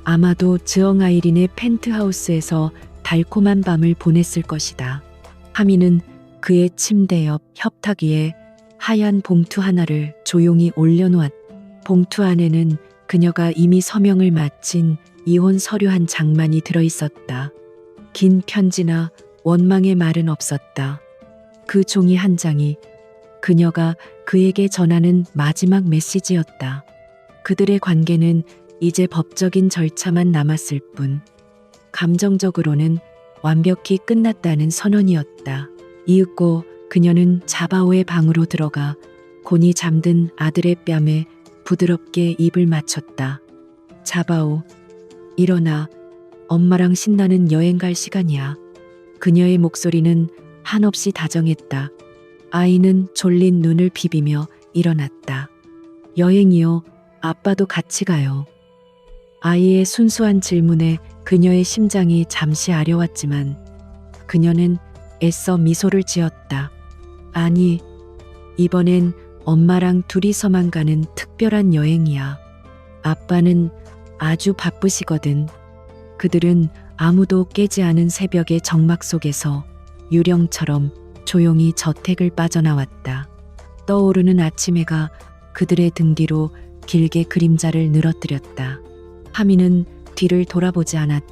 아마도 즈엉 아이린의 펜트하우스에서 달콤한 밤을 보냈을 것이다. 하미는 그의 침대 옆 협탁 위에 하얀 봉투 하나를 조용히 올려놓았다. 봉투 안에는 그녀가 이미 서명을 마친 이혼 서류 한 장만이 들어있었다. 긴 편지나 원망의 말은 없었다. 그 종이 한 장이 그녀가 그에게 전하는 마지막 메시지였다. 그들의 관계는 이제 법적인 절차만 남았을 뿐, 감정적으로는 완벽히 끝났다는 선언이었다. 이윽고 그녀는 자바오의 방으로 들어가 곤히 잠든 아들의 뺨에 부드럽게 입을 맞췄다. 자바오, 일어나. 엄마랑 신나는 여행 갈 시간이야. 그녀의 목소리는 한없이 다정했다. 아이는 졸린 눈을 비비며 일어났다. 여행이요? 아빠도 같이 가요. 아이의 순수한 질문에 그녀의 심장이 잠시 아려왔지만 그녀는 애써 미소를 지었다. 아니, 이번엔 엄마랑 둘이서만 가는 특별한 여행이야. 아빠는 아주 바쁘시거든. 그들은 아무도 깨지 않은 새벽의 정막 속에서 유령처럼 조용히 저택을 빠져나왔다. 떠오르는 아침 해가 그들의 등 뒤로 길게 그림자를 늘어뜨렸다. 하미는 뒤를 돌아보지 않았다.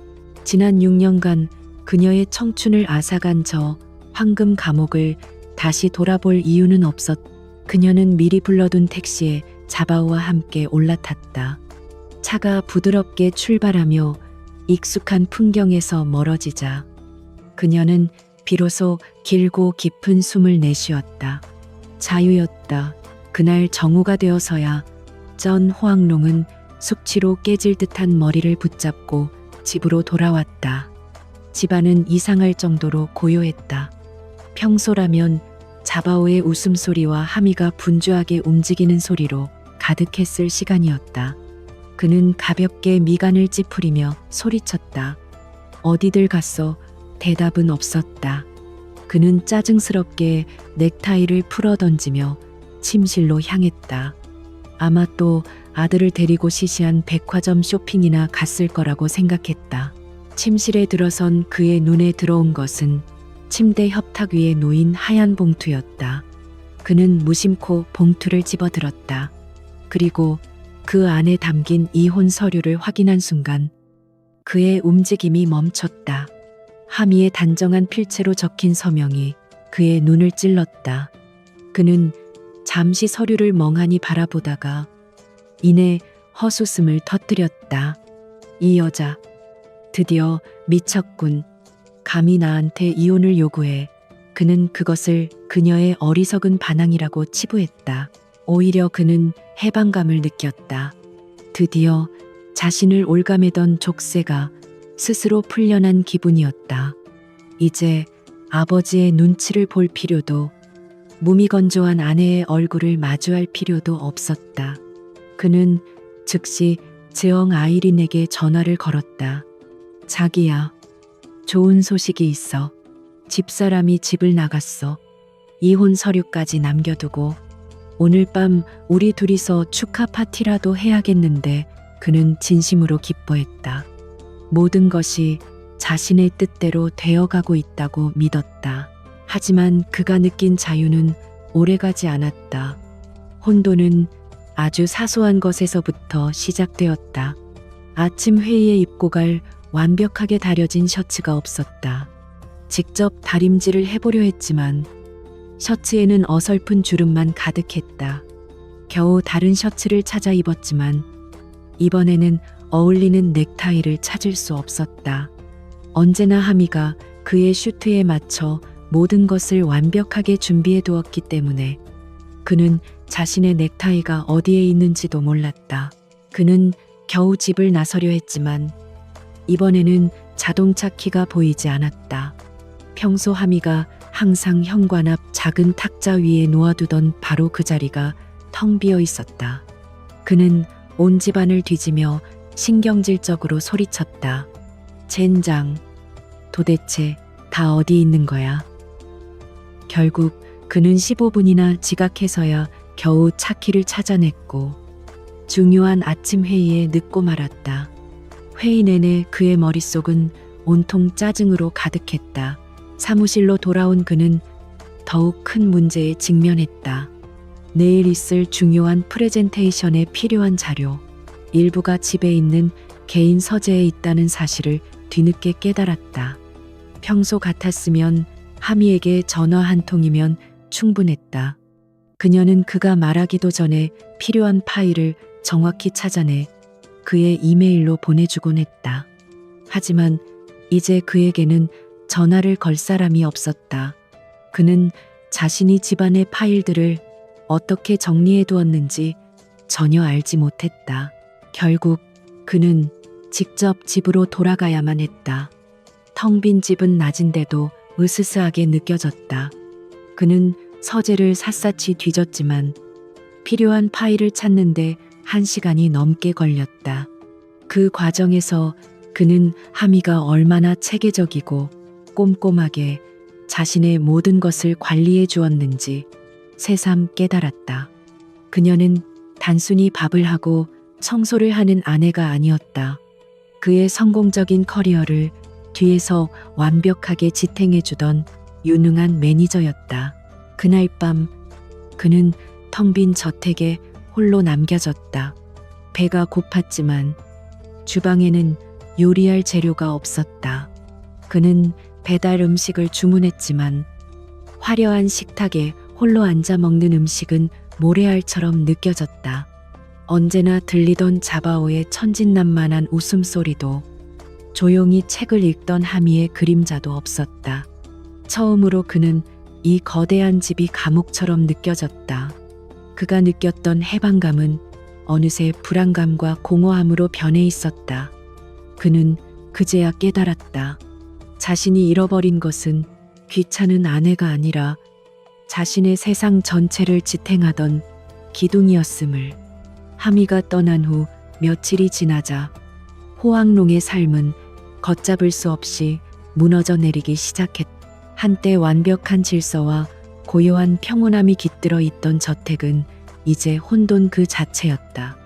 지난 6년간 그녀의 청춘을 앗아간 저 황금 감옥을 다시 돌아볼 이유는 없었다. 그녀는 미리 불러둔 택시에 자바오와 함께 올라탔다. 차가 부드럽게 출발하며 익숙한 풍경에서 멀어지자 그녀는 비로소 길고 깊은 숨을 내쉬었다. 자유였다. 그날 정오가 되어서야 전 호황롱은 숙취로 깨질 듯한 머리를 붙잡고 집으로 돌아왔다. 집안은 이상할 정도로 고요했다. 평소라면 자바오의 웃음소리와 하미가 분주하게 움직이는 소리로 가득했을 시간이었다. 그는 가볍게 미간을 찌푸리며 소리쳤다. 어디들 갔어? 대답은 없었다. 그는 짜증스럽게 넥타이를 풀어 던지며 침실로 향했다. 아마 또 아들을 데리고 시시한 백화점 쇼핑이나 갔을 거라고 생각했다. 침실에 들어선 그의 눈에 들어온 것은 침대 협탁 위에 놓인 하얀 봉투였다. 그는 무심코 봉투를 집어들었다. 그리고 그 안에 담긴 이혼 서류를 확인한 순간 그의 움직임이 멈췄다. 하미의 단정한 필체로 적힌 서명이 그의 눈을 찔렀다. 그는 잠시 서류를 멍하니 바라보다가 이내 헛웃음을 터뜨렸다. 이 여자 드디어 미쳤군. 감히 나한테 이혼을 요구해. 그는 그것을 그녀의 어리석은 반항이라고 치부했다. 오히려 그는 해방감을 느꼈다. 드디어 자신을 올가매던 족쇄가 스스로 풀려난 기분이었다. 이제 아버지의 눈치를 볼 필요도, 무미건조한 아내의 얼굴을 마주할 필요도 없었다. 그는 즉시 즈엉 아이린에게 전화를 걸었다. 자기야, 좋은 소식이 있어. 집사람이 집을 나갔어. 이혼 서류까지 남겨두고 오늘 밤 우리 둘이서 축하 파티라도 해야겠는데 그는 진심으로 기뻐했다. 모든 것이 자신의 뜻대로 되어가고 있다고 믿었다. 하지만 그가 느낀 자유는 오래가지 않았다. 혼돈은 아주 사소한 것에서부터 시작되었다. 아침 회의에 입고 갈 완벽하게 다려진 셔츠가 없었다. 직접 다림질을 해보려 했지만 셔츠에는 어설픈 주름만 가득했다. 겨우 다른 셔츠를 찾아 입었지만 이번에는 어울리는 넥타이를 찾을 수 없었다. 언제나 하미가 그의 슈트에 맞춰 모든 것을 완벽하게 준비해 두었기 때문에 그는 자신의 넥타이가 어디에 있는지도 몰랐다. 그는 겨우 집을 나서려 했지만 이번에는 자동차 키가 보이지 않았다. 평소 하미가 항상 현관 앞 작은 탁자 위에 놓아두던 바로 그 자리가 텅 비어 있었다. 그는 온 집안을 뒤지며 신경질적으로 소리쳤다. 젠장, 도대체 다 어디 있는 거야? 결국 그는 15분이나 지각해서야 겨우 차 키를 찾아냈고 중요한 아침 회의에 늦고 말았다. 회의 내내 그의 머릿속은 온통 짜증으로 가득했다. 사무실로 돌아온 그는 더욱 큰 문제에 직면했다. 내일 있을 중요한 프레젠테이션에 필요한 자료, 일부가 집에 있는 개인 서재에 있다는 사실을 뒤늦게 깨달았다. 평소 같았으면 하미에게 전화 한 통이면 충분했다. 그녀는 그가 말하기도 전에 필요한 파일을 정확히 찾아내 그의 이메일로 보내주곤 했다. 하지만 이제 그에게는 전화를 걸 사람이 없었다. 그는 자신이 집안의 파일들을 어떻게 정리해 두었는지 전혀 알지 못했다. 결국 그는 직접 집으로 돌아가야만 했다. 텅 빈 집은 낮인데도 으스스하게 느껴졌다. 그는 서재를 샅샅이 뒤졌지만 필요한 파일을 찾는데 1시간이 넘게 걸렸다. 그 과정에서 그는 하미가 얼마나 체계적이고 꼼꼼하게 자신의 모든 것을 관리해 주었는지 새삼 깨달았다. 그녀는 단순히 밥을 하고 청소를 하는 아내가 아니었다. 그의 성공적인 커리어를 뒤에서 완벽하게 지탱해 주던 유능한 매니저였다. 그날 밤 그는 텅 빈 저택에 홀로 남겨졌다. 배가 고팠지만 주방에는 요리할 재료가 없었다. 그는 배달 음식을 주문했지만 화려한 식탁에 홀로 앉아 먹는 음식은 모래알처럼 느껴졌다. 언제나 들리던 자바오의 천진난만한 웃음소리도 조용히 책을 읽던 하미의 그림자도 없었다. 처음으로 그는 이 거대한 집이 감옥처럼 느껴졌다. 그가 느꼈던 해방감은 어느새 불안감과 공허함으로 변해 있었다. 그는 그제야 깨달았다. 자신이 잃어버린 것은 귀찮은 아내가 아니라 자신의 세상 전체를 지탱하던 기둥이었음을. 하미가 떠난 후 며칠이 지나자 호황롱의 삶은 걷잡을 수 없이 무너져 내리기 시작했다. 한때 완벽한 질서와 고요한 평온함이 깃들어 있던 저택은 이제 혼돈 그 자체였다.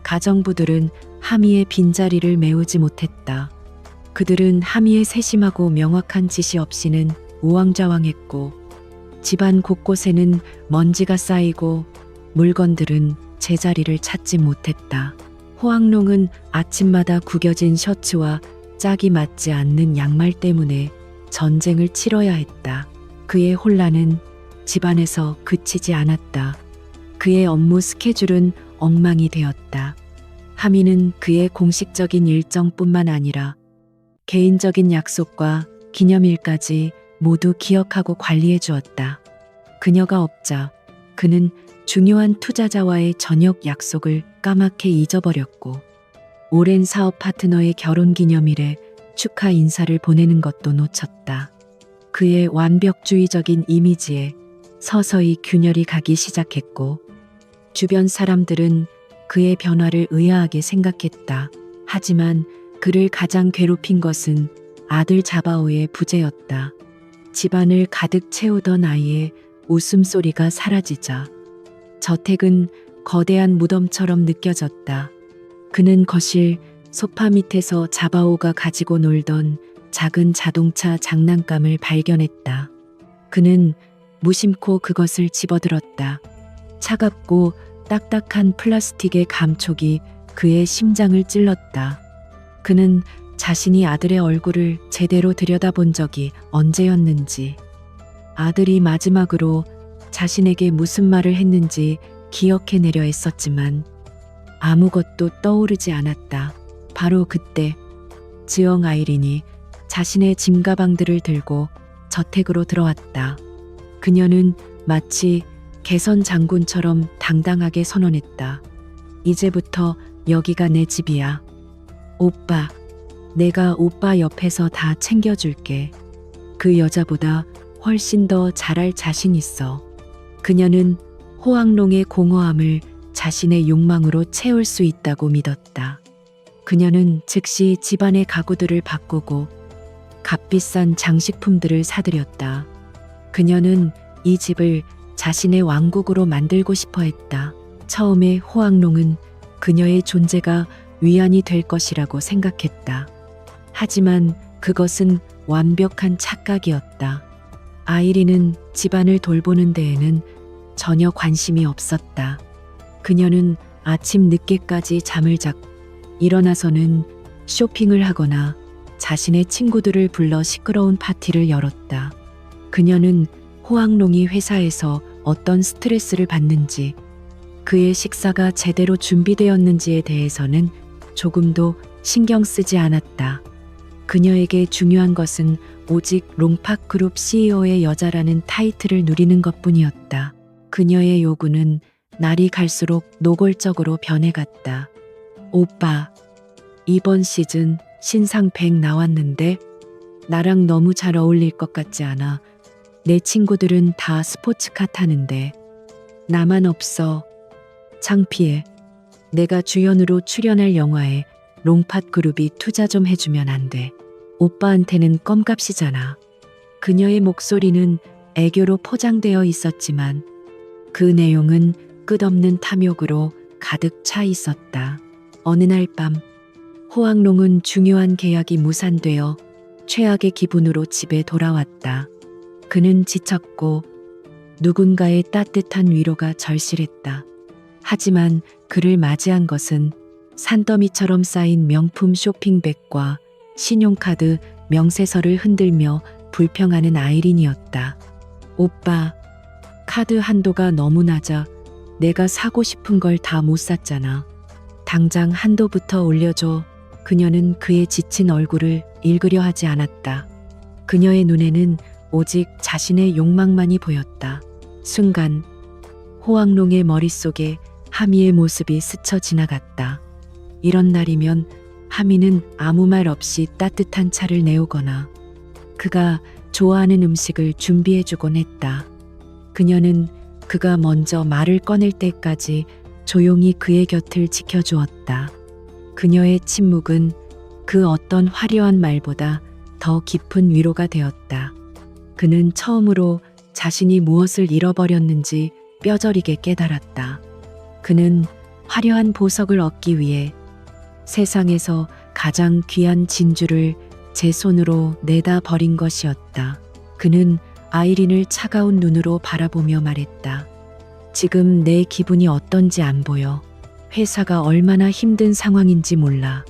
가정부들은 하미의 빈자리를 메우지 못했다. 그들은 하미의 세심하고 명확한 지시 없이는 우왕좌왕했고 집안 곳곳에는 먼지가 쌓이고 물건들은 제자리를 찾지 못했다. 호황롱은 아침마다 구겨진 셔츠와 짝이 맞지 않는 양말 때문에 전쟁을 치러야 했다. 그의 혼란은 집안에서 그치지 않았다. 그의 업무 스케줄은 엉망이 되었다. 하미는 그의 공식적인 일정뿐만 아니라 개인적인 약속과 기념일까지 모두 기억하고 관리해 주었다. 그녀가 없자 그는 중요한 투자자와의 저녁 약속을 까맣게 잊어버렸고 오랜 사업 파트너의 결혼 기념일에 축하 인사를 보내는 것도 놓쳤다. 그의 완벽주의적인 이미지에 서서히 균열이 가기 시작했고 주변 사람들은 그의 변화를 의아하게 생각했다. 하지만 그를 가장 괴롭힌 것은 아들 자바오의 부재였다. 집안을 가득 채우던 아이의 웃음소리가 사라지자 저택은 거대한 무덤처럼 느껴졌다. 그는 거실 소파 밑에서 자바오가 가지고 놀던 작은 자동차 장난감을 발견했다. 그는 무심코 그것을 집어들었다. 차갑고 딱딱한 플라스틱의 감촉이 그의 심장을 찔렀다. 그는 자신이 아들의 얼굴을 제대로 들여다본 적이 언제였는지, 아들이 마지막으로 자신에게 무슨 말을 했는지 기억해내려 했었지만 아무것도 떠오르지 않았다. 바로 그때 즈영 아이린이 자신의 짐가방들을 들고 저택으로 들어왔다. 그녀는 마치 개선 장군처럼 당당하게 선언했다. 이제부터 여기가 내 집이야. 오빠, 내가 오빠 옆에서 다 챙겨줄게. 그 여자보다 훨씬 더 잘할 자신 있어. 그녀는 호황롱의 공허함을 자신의 욕망으로 채울 수 있다고 믿었다. 그녀는 즉시 집안의 가구들을 바꾸고 값비싼 장식품들을 사들였다. 그녀는 이 집을 자신의 왕국으로 만들고 싶어 했다. 처음에 호황롱은 그녀의 존재가 위안이 될 것이라고 생각했다. 하지만 그것은 완벽한 착각이었다. 아이린은 집안을 돌보는 데에는 전혀 관심이 없었다. 그녀는 아침 늦게까지 잠을 자고 일어나서는 쇼핑을 하거나 자신의 친구들을 불러 시끄러운 파티를 열었다. 그녀는 호황롱이 회사에서 어떤 스트레스를 받는지, 그의 식사가 제대로 준비되었는지에 대해서는 조금도 신경 쓰지 않았다. 그녀에게 중요한 것은 오직 롱팍그룹 CEO의 여자라는 타이틀을 누리는 것뿐이었다. 그녀의 요구는 날이 갈수록 노골적으로 변해갔다. 오빠, 이번 시즌 신상 100 나왔는데 나랑 너무 잘 어울릴 것 같지 않아. 내 친구들은 다 스포츠카 타는데 나만 없어. 창피해. 내가 주연으로 출연할 영화에 롱팟 그룹이 투자 좀 해주면 안 돼. 오빠한테는 껌값이잖아. 그녀의 목소리는 애교로 포장되어 있었지만 그 내용은 끝없는 탐욕으로 가득 차 있었다. 어느 날 밤, 호황롱은 중요한 계약이 무산되어 최악의 기분으로 집에 돌아왔다. 그는 지쳤고 누군가의 따뜻한 위로가 절실했다. 하지만 그를 맞이한 것은 산더미처럼 쌓인 명품 쇼핑백과 신용카드 명세서를 흔들며 불평하는 아이린이었다. 오빠, 카드 한도가 너무 낮아. 내가 사고 싶은 걸 다 못 샀잖아. 당장 한도부터 올려줘. 그녀는 그의 지친 얼굴을 읽으려 하지 않았다. 그녀의 눈에는 오직 자신의 욕망만이 보였다. 순간 호황롱의 머릿속에 하미의 모습이 스쳐 지나갔다. 이런 날이면 하미는 아무 말 없이 따뜻한 차를 내오거나 그가 좋아하는 음식을 준비해주곤 했다. 그녀는 그가 먼저 말을 꺼낼 때까지 조용히 그의 곁을 지켜주었다. 그녀의 침묵은 그 어떤 화려한 말보다 더 깊은 위로가 되었다. 그는 처음으로 자신이 무엇을 잃어버렸는지 뼈저리게 깨달았다. 그는 화려한 보석을 얻기 위해 세상에서 가장 귀한 진주를 제 손으로 내다 버린 것이었다. 그는 아이린을 차가운 눈으로 바라보며 말했다. 지금 내 기분이 어떤지 안 보여. 회사가 얼마나 힘든 상황인지 몰라.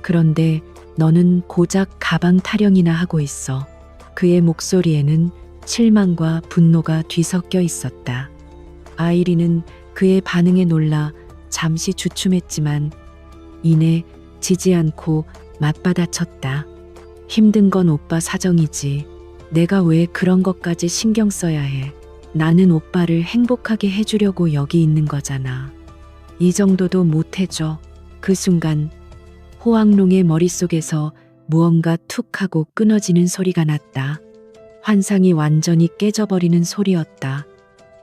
그런데 너는 고작 가방 타령이나 하고 있어. 그의 목소리에는 실망과 분노가 뒤섞여 있었다. 아이린은 그의 반응에 놀라 잠시 주춤했지만 이내 지지 않고 맞받아쳤다. 힘든 건 오빠 사정이지. 내가 왜 그런 것까지 신경 써야 해. 나는 오빠를 행복하게 해주려고 여기 있는 거잖아. 이 정도도 못 해줘. 그 순간 호황롱의 머릿속에서 무언가 툭 하고 끊어지는 소리가 났다. 환상이 완전히 깨져버리는 소리였다.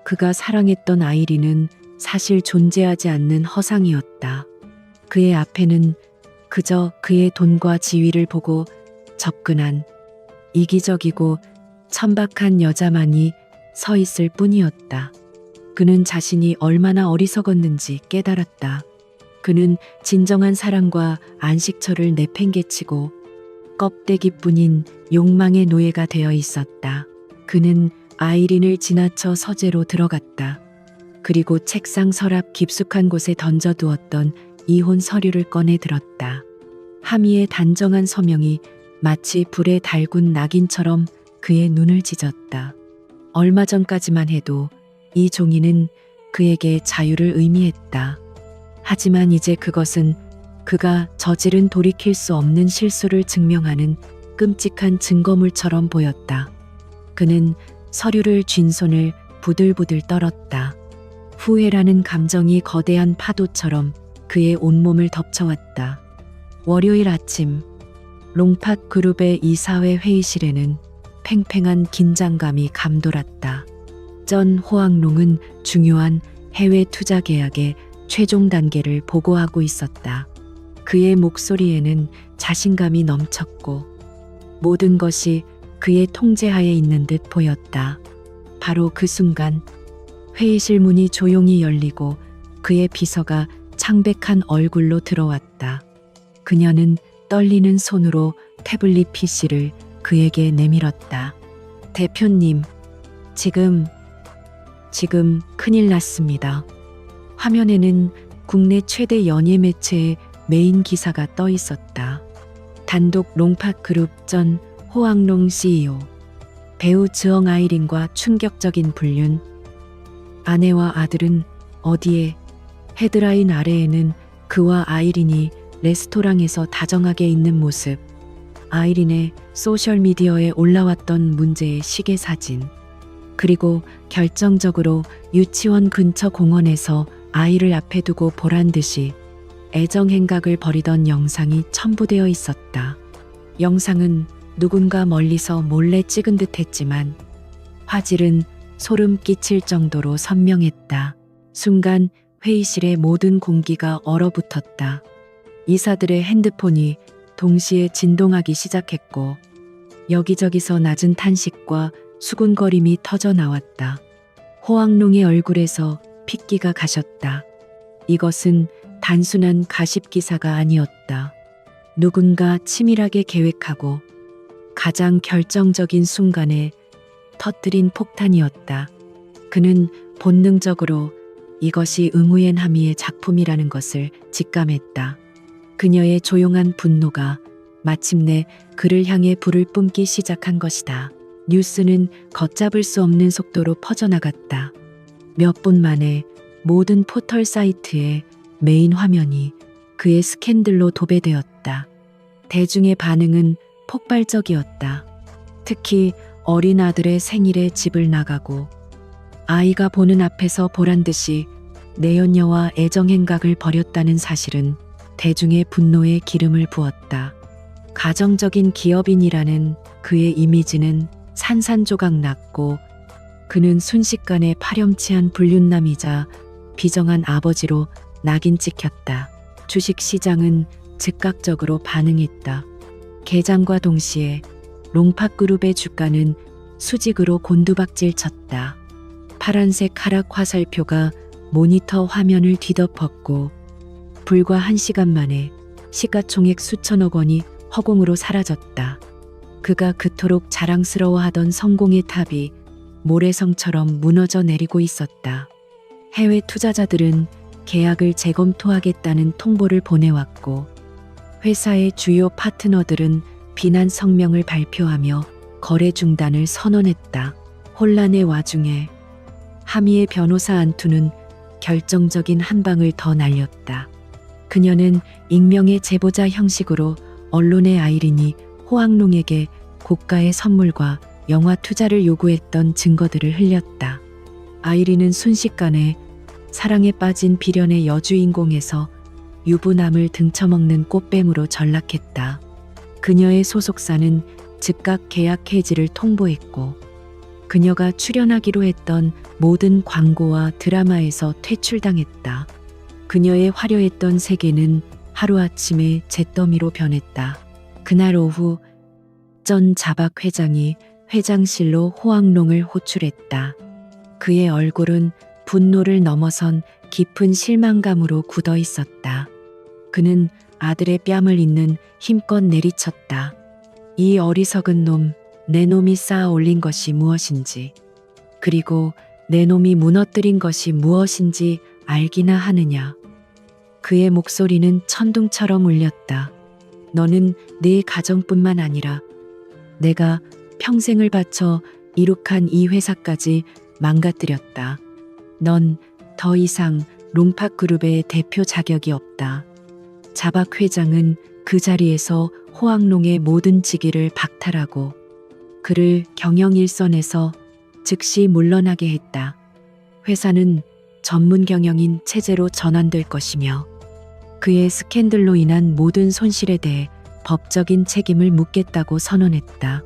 그가 사랑했던 아이린은 사실 존재하지 않는 허상이었다. 그의 앞에는 그저 그의 돈과 지위를 보고 접근한 이기적이고 천박한 여자만이 서 있을 뿐이었다. 그는 자신이 얼마나 어리석었는지 깨달았다. 그는 진정한 사랑과 안식처를 내팽개치고 껍데기뿐인 욕망의 노예가 되어 있었다. 그는 아이린을 지나쳐 서재로 들어갔다. 그리고 책상 서랍 깊숙한 곳에 던져두었던 이혼 서류를 꺼내 들었다. 하미의 단정한 서명이 마치 불에 달군 낙인처럼 그의 눈을 찢었다. 얼마 전까지만 해도 이 종이는 그에게 자유를 의미했다. 하지만 이제 그것은 그가 저지른 돌이킬 수 없는 실수를 증명하는 끔찍한 증거물처럼 보였다. 그는 서류를 쥔 손을 부들부들 떨었다. 후회라는 감정이 거대한 파도처럼 그의 온몸을 덮쳐왔다. 월요일 아침, 롱팟 그룹의 이사회 회의실에는 팽팽한 긴장감이 감돌았다. 전 호황롱은 중요한 해외 투자 계약의 최종 단계를 보고하고 있었다. 그의 목소리에는 자신감이 넘쳤고 모든 것이 그의 통제하에 있는 듯 보였다. 바로 그 순간 회의실 문이 조용히 열리고 그의 비서가 창백한 얼굴로 들어왔다. 그녀는 떨리는 손으로 태블릿 PC를 그에게 내밀었다. 대표님, 지금 큰일 났습니다. 화면에는 국내 최대 연예 매체의 메인 기사가 떠 있었다. 단독 롱팟 그룹 전 호황롱 CEO, 배우 즈엉 아이린과 충격적인 불륜, 아내와 아들은 어디에? 헤드라인 아래에는 그와 아이린이 레스토랑에서 다정하게 있는 모습, 아이린의 소셜미디어에 올라왔던 문제의 시계 사진, 그리고 결정적으로 유치원 근처 공원에서 아이를 앞에 두고 보란 듯이 애정 행각을 벌이던 영상이 첨부되어 있었다. 영상은 누군가 멀리서 몰래 찍은 듯 했지만 화질은 소름 끼칠 정도로 선명했다. 순간 회의실의 모든 공기가 얼어붙었다. 이사들의 핸드폰이 동시에 진동하기 시작했고 여기저기서 낮은 탄식과 수군거림이 터져 나왔다. 호황롱의 얼굴에서 핏기가 가셨다. 이것은 단순한 가십 기사가 아니었다. 누군가 치밀하게 계획하고 가장 결정적인 순간에 터뜨린 폭탄이었다. 그는 본능적으로 이것이 응우엔 하미의 작품이라는 것을 직감했다. 그녀의 조용한 분노가 마침내 그를 향해 불을 뿜기 시작한 것이다. 뉴스는 걷잡을 수 없는 속도로 퍼져나갔다. 몇 분 만에 모든 포털 사이트의 메인 화면이 그의 스캔들로 도배되었다. 대중의 반응은 폭발적이었다. 특히 어린 아들의 생일에 집을 나가고 아이가 보는 앞에서 보란 듯이 내연녀와 애정행각을 벌였다는 사실은 대중의 분노에 기름을 부었다. 가정적인 기업인이라는 그의 이미지는 산산조각 났고 그는 순식간에 파렴치한 불륜남이자 비정한 아버지로 낙인 찍혔다. 주식시장은 즉각적으로 반응했다. 개장과 동시에 롱팟그룹의 주가는 수직으로 곤두박질 쳤다. 파란색 하락 화살표가 모니터 화면을 뒤덮었고 불과 1시간 만에 시가총액 수천억 원이 허공으로 사라졌다. 그가 그토록 자랑스러워하던 성공의 탑이 모래성처럼 무너져 내리고 있었다. 해외 투자자들은 계약을 재검토하겠다는 통보를 보내왔고 회사의 주요 파트너들은 비난 성명을 발표하며 거래 중단을 선언했다. 혼란의 와중에 하미의 변호사 안투는 결정적인 한 방을 더 날렸다. 그녀는 익명의 제보자 형식으로 언론의 아이린이 호황롱에게 고가의 선물과 영화 투자를 요구했던 증거들을 흘렸다. 아이린은 순식간에 사랑에 빠진 비련의 여주인공에서 유부남을 등쳐먹는 꽃뱀으로 전락했다. 그녀의 소속사는 즉각 계약 해지를 통보했고 그녀가 출연하기로 했던 모든 광고와 드라마에서 퇴출당했다. 그녀의 화려했던 세계는 하루아침에 잿더미로 변했다. 그날 오후 전 자박 회장이 회장실로 호황농을 호출했다. 그의 얼굴은 분노를 넘어선 깊은 실망감으로 굳어 있었다. 그는 아들의 뺨을 잇는 힘껏 내리쳤다. 이 어리석은 놈, 내 놈이 쌓아 올린 것이 무엇인지, 그리고 내 놈이 무너뜨린 것이 무엇인지 알기나 하느냐. 그의 목소리는 천둥처럼 울렸다. 너는 네 가정뿐만 아니라 내가 평생을 바쳐 이룩한 이 회사까지 망가뜨렸다. 넌 더 이상 롱팍그룹의 대표 자격이 없다. 자박 회장은 그 자리에서 호황농의 모든 직위를 박탈하고 그를 경영 일선에서 즉시 물러나게 했다. 회사는 전문 경영인 체제로 전환될 것이며 그의 스캔들로 인한 모든 손실에 대해 법적인 책임을 묻겠다고 선언했다.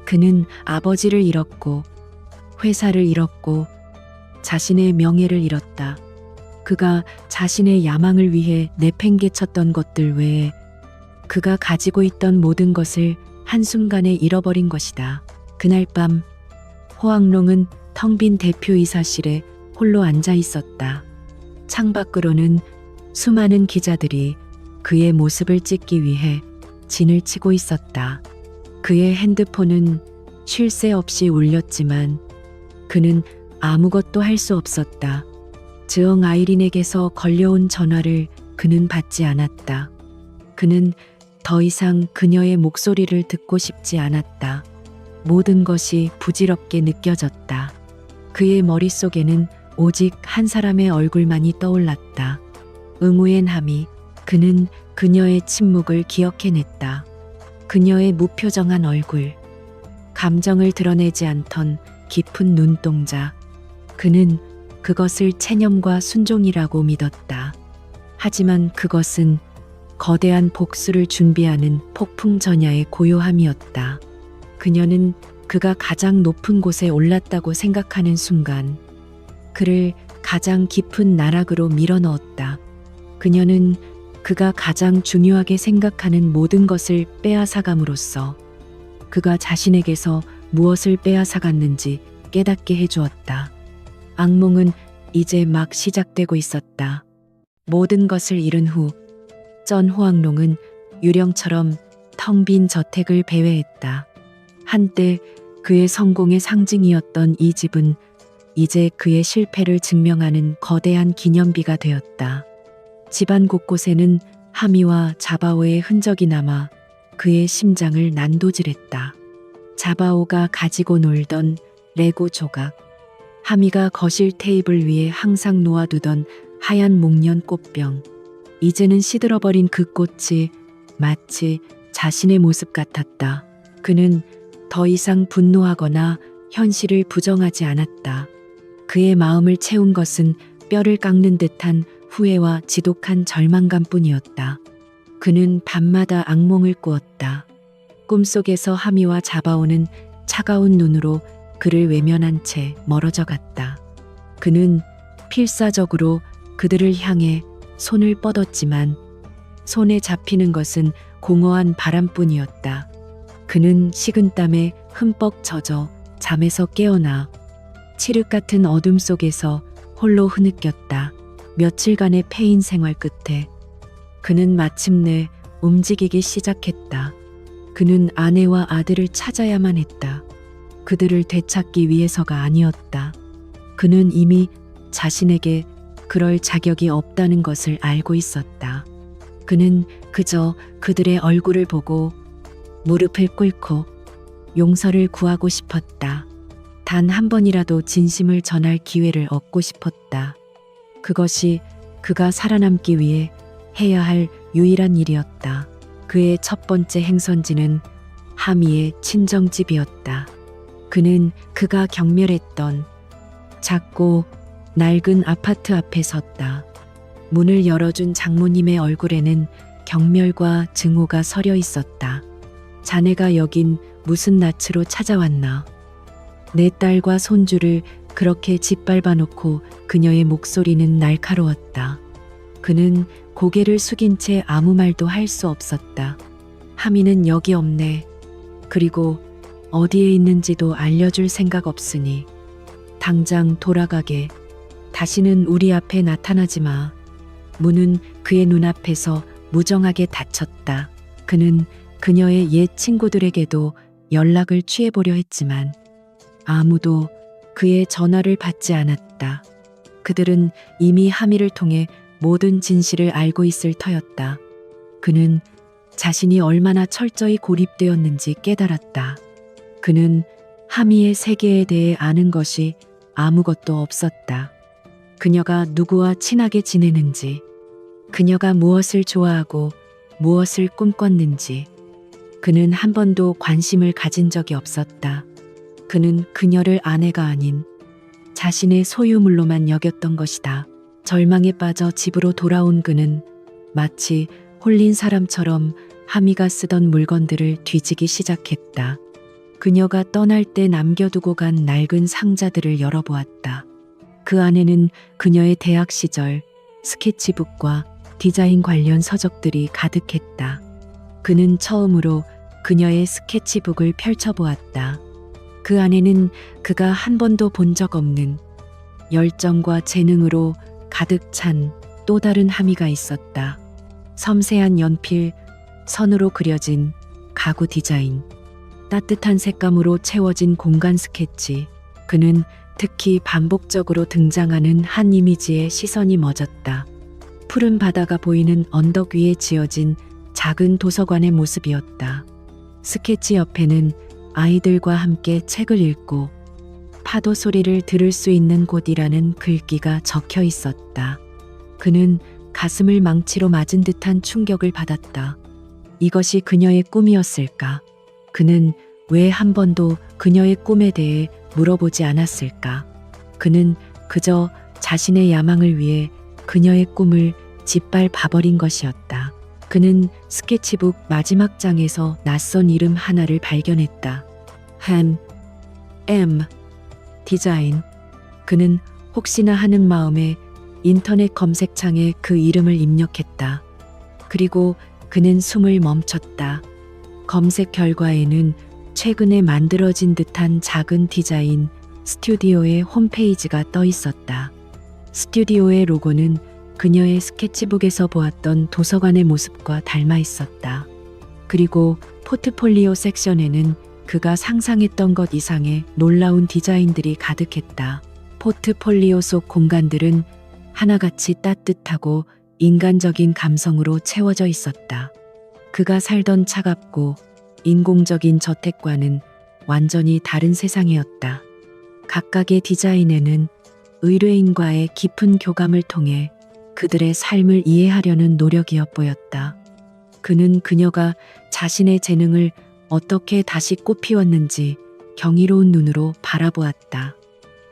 그는 아버지를 잃었고 회사를 잃었고 자신의 명예를 잃었다. 그가 자신의 야망을 위해 내팽개쳤던 것들 외에 그가 가지고 있던 모든 것을 한순간에 잃어버린 것이다. 그날 밤 호황농은 텅 빈 대표이사실에 홀로 앉아 있었다. 창밖으로는 수많은 기자들이 그의 모습을 찍기 위해 진을 치고 있었다. 그의 핸드폰은 쉴 새 없이 울렸지만 그는 아무것도 할 수 없었다. 즈엉 아이린에게서 걸려온 전화를 그는 받지 않았다. 그는 더 이상 그녀의 목소리를 듣고 싶지 않았다. 모든 것이 부질없게 느껴졌다. 그의 머릿속에는 오직 한 사람의 얼굴만이 떠올랐다. 응우엔 하미. 그는 그녀의 침묵을 기억해냈다. 그녀의 무표정한 얼굴, 감정을 드러내지 않던 깊은 눈동자. 그는 그것을 체념과 순종이라고 믿었다. 하지만 그것은 거대한 복수를 준비하는 폭풍 전야의 고요함이었다. 그녀는 그가 가장 높은 곳에 올랐다고 생각하는 순간 그를 가장 깊은 나락으로 밀어넣었다. 그녀는 그가 가장 중요하게 생각하는 모든 것을 빼앗아감으로써 그가 자신에게서 무엇을 빼앗아갔는지 깨닫게 해주었다. 악몽은 이제 막 시작되고 있었다. 모든 것을 잃은 후 전 호황농은 유령처럼 텅 빈 저택을 배회했다. 한때 그의 성공의 상징이었던 이 집은 이제 그의 실패를 증명하는 거대한 기념비가 되었다. 집안 곳곳에는 하미와 자바오의 흔적이 남아 그의 심장을 난도질했다. 자바오가 가지고 놀던 레고 조각, 하미가 거실 테이블 위에 항상 놓아두던 하얀 목련 꽃병, 이제는 시들어버린 그 꽃이 마치 자신의 모습 같았다. 그는 더 이상 분노하거나 현실을 부정하지 않았다. 그의 마음을 채운 것은 뼈를 깎는 듯한 후회와 지독한 절망감뿐이었다. 그는 밤마다 악몽을 꾸었다. 꿈속에서 하미와 자바오는 차가운 눈으로 그를 외면한 채 멀어져 갔다. 그는 필사적으로 그들을 향해 손을 뻗었지만 손에 잡히는 것은 공허한 바람뿐이었다. 그는 식은땀에 흠뻑 젖어 잠에서 깨어나 칠흑 같은 어둠 속에서 홀로 흐느꼈다. 며칠간의 폐인 생활 끝에 그는 마침내 움직이기 시작했다. 그는 아내와 아들을 찾아야만 했다. 그들을 되찾기 위해서가 아니었다. 그는 이미 자신에게 그럴 자격이 없다는 것을 알고 있었다. 그는 그저 그들의 얼굴을 보고 무릎을 꿇고 용서를 구하고 싶었다. 단 한 번이라도 진심을 전할 기회를 얻고 싶었다. 그것이 그가 살아남기 위해 해야 할 유일한 일이었다. 그의 첫 번째 행선지는 하미의 친정집이었다. 그는 그가 경멸했던 작고 낡은 아파트 앞에 섰다. 문을 열어준 장모님의 얼굴에는 경멸과 증오가 서려 있었다. 자네가 여긴 무슨 낯으로 찾아왔나? 내 딸과 손주를 그렇게 짓밟아 놓고 그녀의 목소리는 날카로웠다. 그는 고개를 숙인 채 아무 말도 할 수 없었다. 하미는 여기 없네. 그리고 어디에 있는지도 알려줄 생각 없으니 당장 돌아가게. 다시는 우리 앞에 나타나지 마. 문은 그의 눈앞에서 무정하게 닫혔다. 그는 그녀의 옛 친구들에게도 연락을 취해보려 했지만 아무도 그의 전화를 받지 않았다. 그들은 이미 하미를 통해 모든 진실을 알고 있을 터였다. 그는 자신이 얼마나 철저히 고립되었는지 깨달았다. 그는 하미의 세계에 대해 아는 것이 아무것도 없었다. 그녀가 누구와 친하게 지내는지, 그녀가 무엇을 좋아하고 무엇을 꿈꿨는지, 그는 한 번도 관심을 가진 적이 없었다. 그는 그녀를 아내가 아닌 자신의 소유물로만 여겼던 것이다. 절망에 빠져 집으로 돌아온 그는 마치 홀린 사람처럼 하미가 쓰던 물건들을 뒤지기 시작했다. 그녀가 떠날 때 남겨두고 간 낡은 상자들을 열어보았다. 그 안에는 그녀의 대학 시절 스케치북과 디자인 관련 서적들이 가득했다. 그는 처음으로 그녀의 스케치북을 펼쳐보았다. 그 안에는 그가 한 번도 본 적 없는 열정과 재능으로 가득 찬 또 다른 하미가 있었다. 섬세한 연필, 선으로 그려진 가구 디자인, 따뜻한 색감으로 채워진 공간 스케치. 그는 특히 반복적으로 등장하는 한 이미지에 시선이 멎었다. 푸른 바다가 보이는 언덕 위에 지어진 작은 도서관의 모습이었다. 스케치 옆에는 아이들과 함께 책을 읽고 파도 소리를 들을 수 있는 곳이라는 글귀가 적혀 있었다. 그는 가슴을 망치로 맞은 듯한 충격을 받았다. 이것이 그녀의 꿈이었을까? 그는 왜 한 번도 그녀의 꿈에 대해 물어보지 않았을까? 그는 그저 자신의 야망을 위해 그녀의 꿈을 짓밟아버린 것이었다. 그는 스케치북 마지막 장에서 낯선 이름 하나를 발견했다. M 디자인. 그는 혹시나 하는 마음에 인터넷 검색창에 그 이름을 입력했다. 그리고 그는 숨을 멈췄다. 검색 결과에는 최근에 만들어진 듯한 작은 디자인 스튜디오의 홈페이지가 떠 있었다. 스튜디오의 로고는 그녀의 스케치북에서 보았던 도서관의 모습과 닮아 있었다. 그리고 포트폴리오 섹션에는 그가 상상했던 것 이상의 놀라운 디자인들이 가득했다. 포트폴리오 속 공간들은 하나같이 따뜻하고 인간적인 감성으로 채워져 있었다. 그가 살던 차갑고 인공적인 저택과는 완전히 다른 세상이었다. 각각의 디자인에는 의뢰인과의 깊은 교감을 통해 그들의 삶을 이해하려는 노력이 엿보였다. 그는 그녀가 자신의 재능을 어떻게 다시 꽃피웠는지 경이로운 눈으로 바라보았다.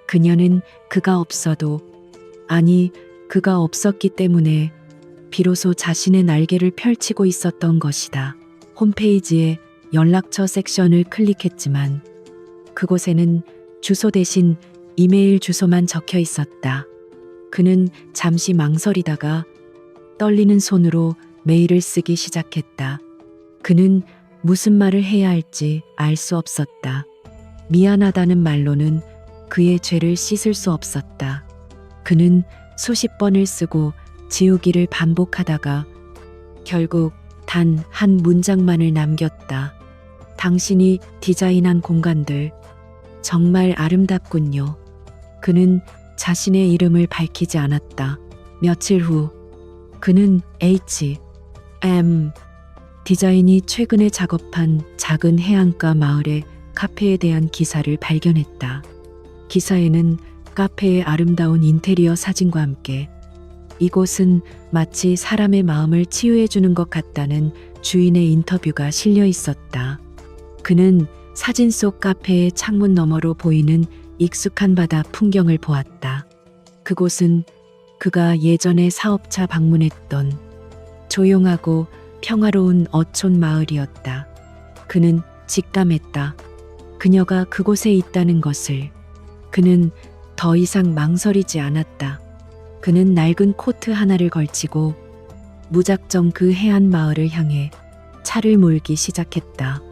그녀는 그가 없어도, 아니, 그가 없었기 때문에 비로소 자신의 날개를 펼치고 있었던 것이다. 홈페이지에 연락처 섹션을 클릭했지만 그곳에는 주소 대신 이메일 주소만 적혀 있었다. 그는 잠시 망설이다가 떨리는 손으로 메일을 쓰기 시작했다. 그는 무슨 말을 해야 할지 알 수 없었다. 미안하다는 말로는 그의 죄를 씻을 수 없었다. 그는 수십 번을 쓰고 지우기를 반복하다가 결국 단 한 문장만을 남겼다. 당신이 디자인한 공간들 정말 아름답군요. 그는 자신의 이름을 밝히지 않았다. 며칠 후 그는 H.M. 디자인이 최근에 작업한 작은 해안가 마을의 카페에 대한 기사를 발견했다. 기사에는 카페의 아름다운 인테리어 사진과 함께 이곳은 마치 사람의 마음을 치유해주는 것 같다는 주인의 인터뷰가 실려 있었다. 그는 사진 속 카페의 창문 너머로 보이는 익숙한 바다 풍경을 보았다. 그곳은 그가 예전에 사업차 방문했던 조용하고 평화로운 어촌 마을이었다. 그는 직감했다. 그녀가 그곳에 있다는 것을. 그는 더 이상 망설이지 않았다. 그는 낡은 코트 하나를 걸치고 무작정 그 해안 마을을 향해 차를 몰기 시작했다.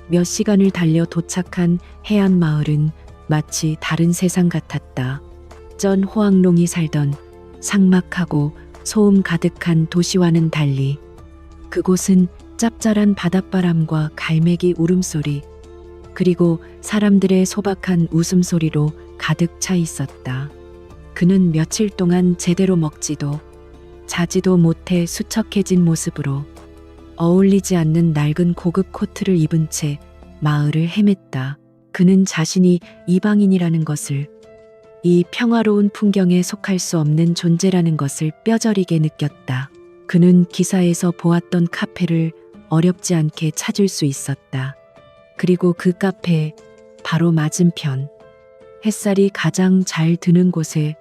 몇 시간을 달려 도착한 해안 마을은 마치 다른 세상 같았다. 전 호황농이 살던 삭막하고 소음 가득한 도시와는 달리 그곳은 짭짤한 바닷바람과 갈매기 울음소리, 그리고 사람들의 소박한 웃음소리로 가득 차 있었다. 그는 며칠 동안 제대로 먹지도 자지도 못해 수척해진 모습으로 어울리지 않는 낡은 고급 코트를 입은 채 마을을 헤맸다. 그는 자신이 이방인이라는 것을, 이 평화로운 풍경에 속할 수 없는 존재라는 것을 뼈저리게 느꼈다. 그는 기사에서 보았던 카페를 어렵지 않게 찾을 수 있었다. 그리고 그 카페 바로 맞은편, 햇살이 가장 잘 드는 곳에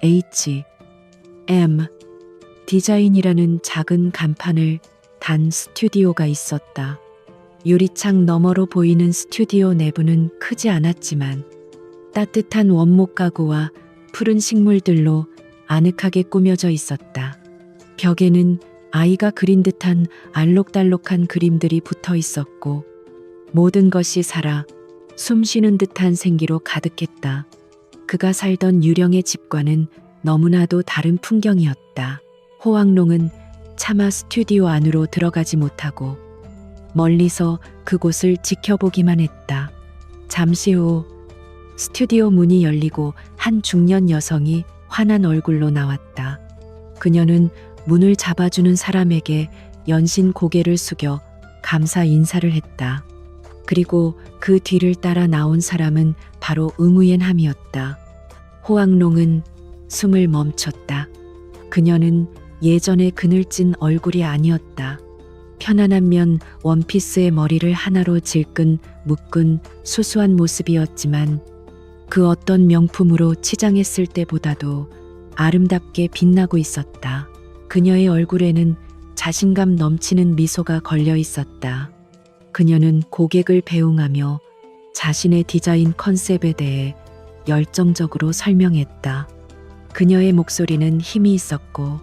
H.M. 디자인이라는 작은 간판을 단 스튜디오가 있었다. 유리창 너머로 보이는 스튜디오 내부는 크지 않았지만 따뜻한 원목 가구와 푸른 식물들로 아늑하게 꾸며져 있었다. 벽에는 아이가 그린 듯한 알록달록한 그림들이 붙어 있었고 모든 것이 살아 숨 쉬는 듯한 생기로 가득했다. 그가 살던 유령의 집과는 너무나도 다른 풍경이었다. 호황농은 차마 스튜디오 안으로 들어가지 못하고 멀리서 그곳을 지켜보기만 했다. 잠시 후 스튜디오 문이 열리고 한 중년 여성이 환한 얼굴로 나왔다. 그녀는 문을 잡아주는 사람에게 연신 고개를 숙여 감사 인사를 했다. 그리고 그 뒤를 따라 나온 사람은 바로 응우옌함이었다. 호황농은 숨을 멈췄다. 그녀는 예전의 그늘진 얼굴이 아니었다. 편안한 면 원피스의 머리를 하나로 질끈 묶은 수수한 모습이었지만 그 어떤 명품으로 치장했을 때보다도 아름답게 빛나고 있었다. 그녀의 얼굴에는 자신감 넘치는 미소가 걸려 있었다. 그녀는 고객을 배웅하며 자신의 디자인 컨셉에 대해 열정적으로 설명했다. 그녀의 목소리는 힘이 있었고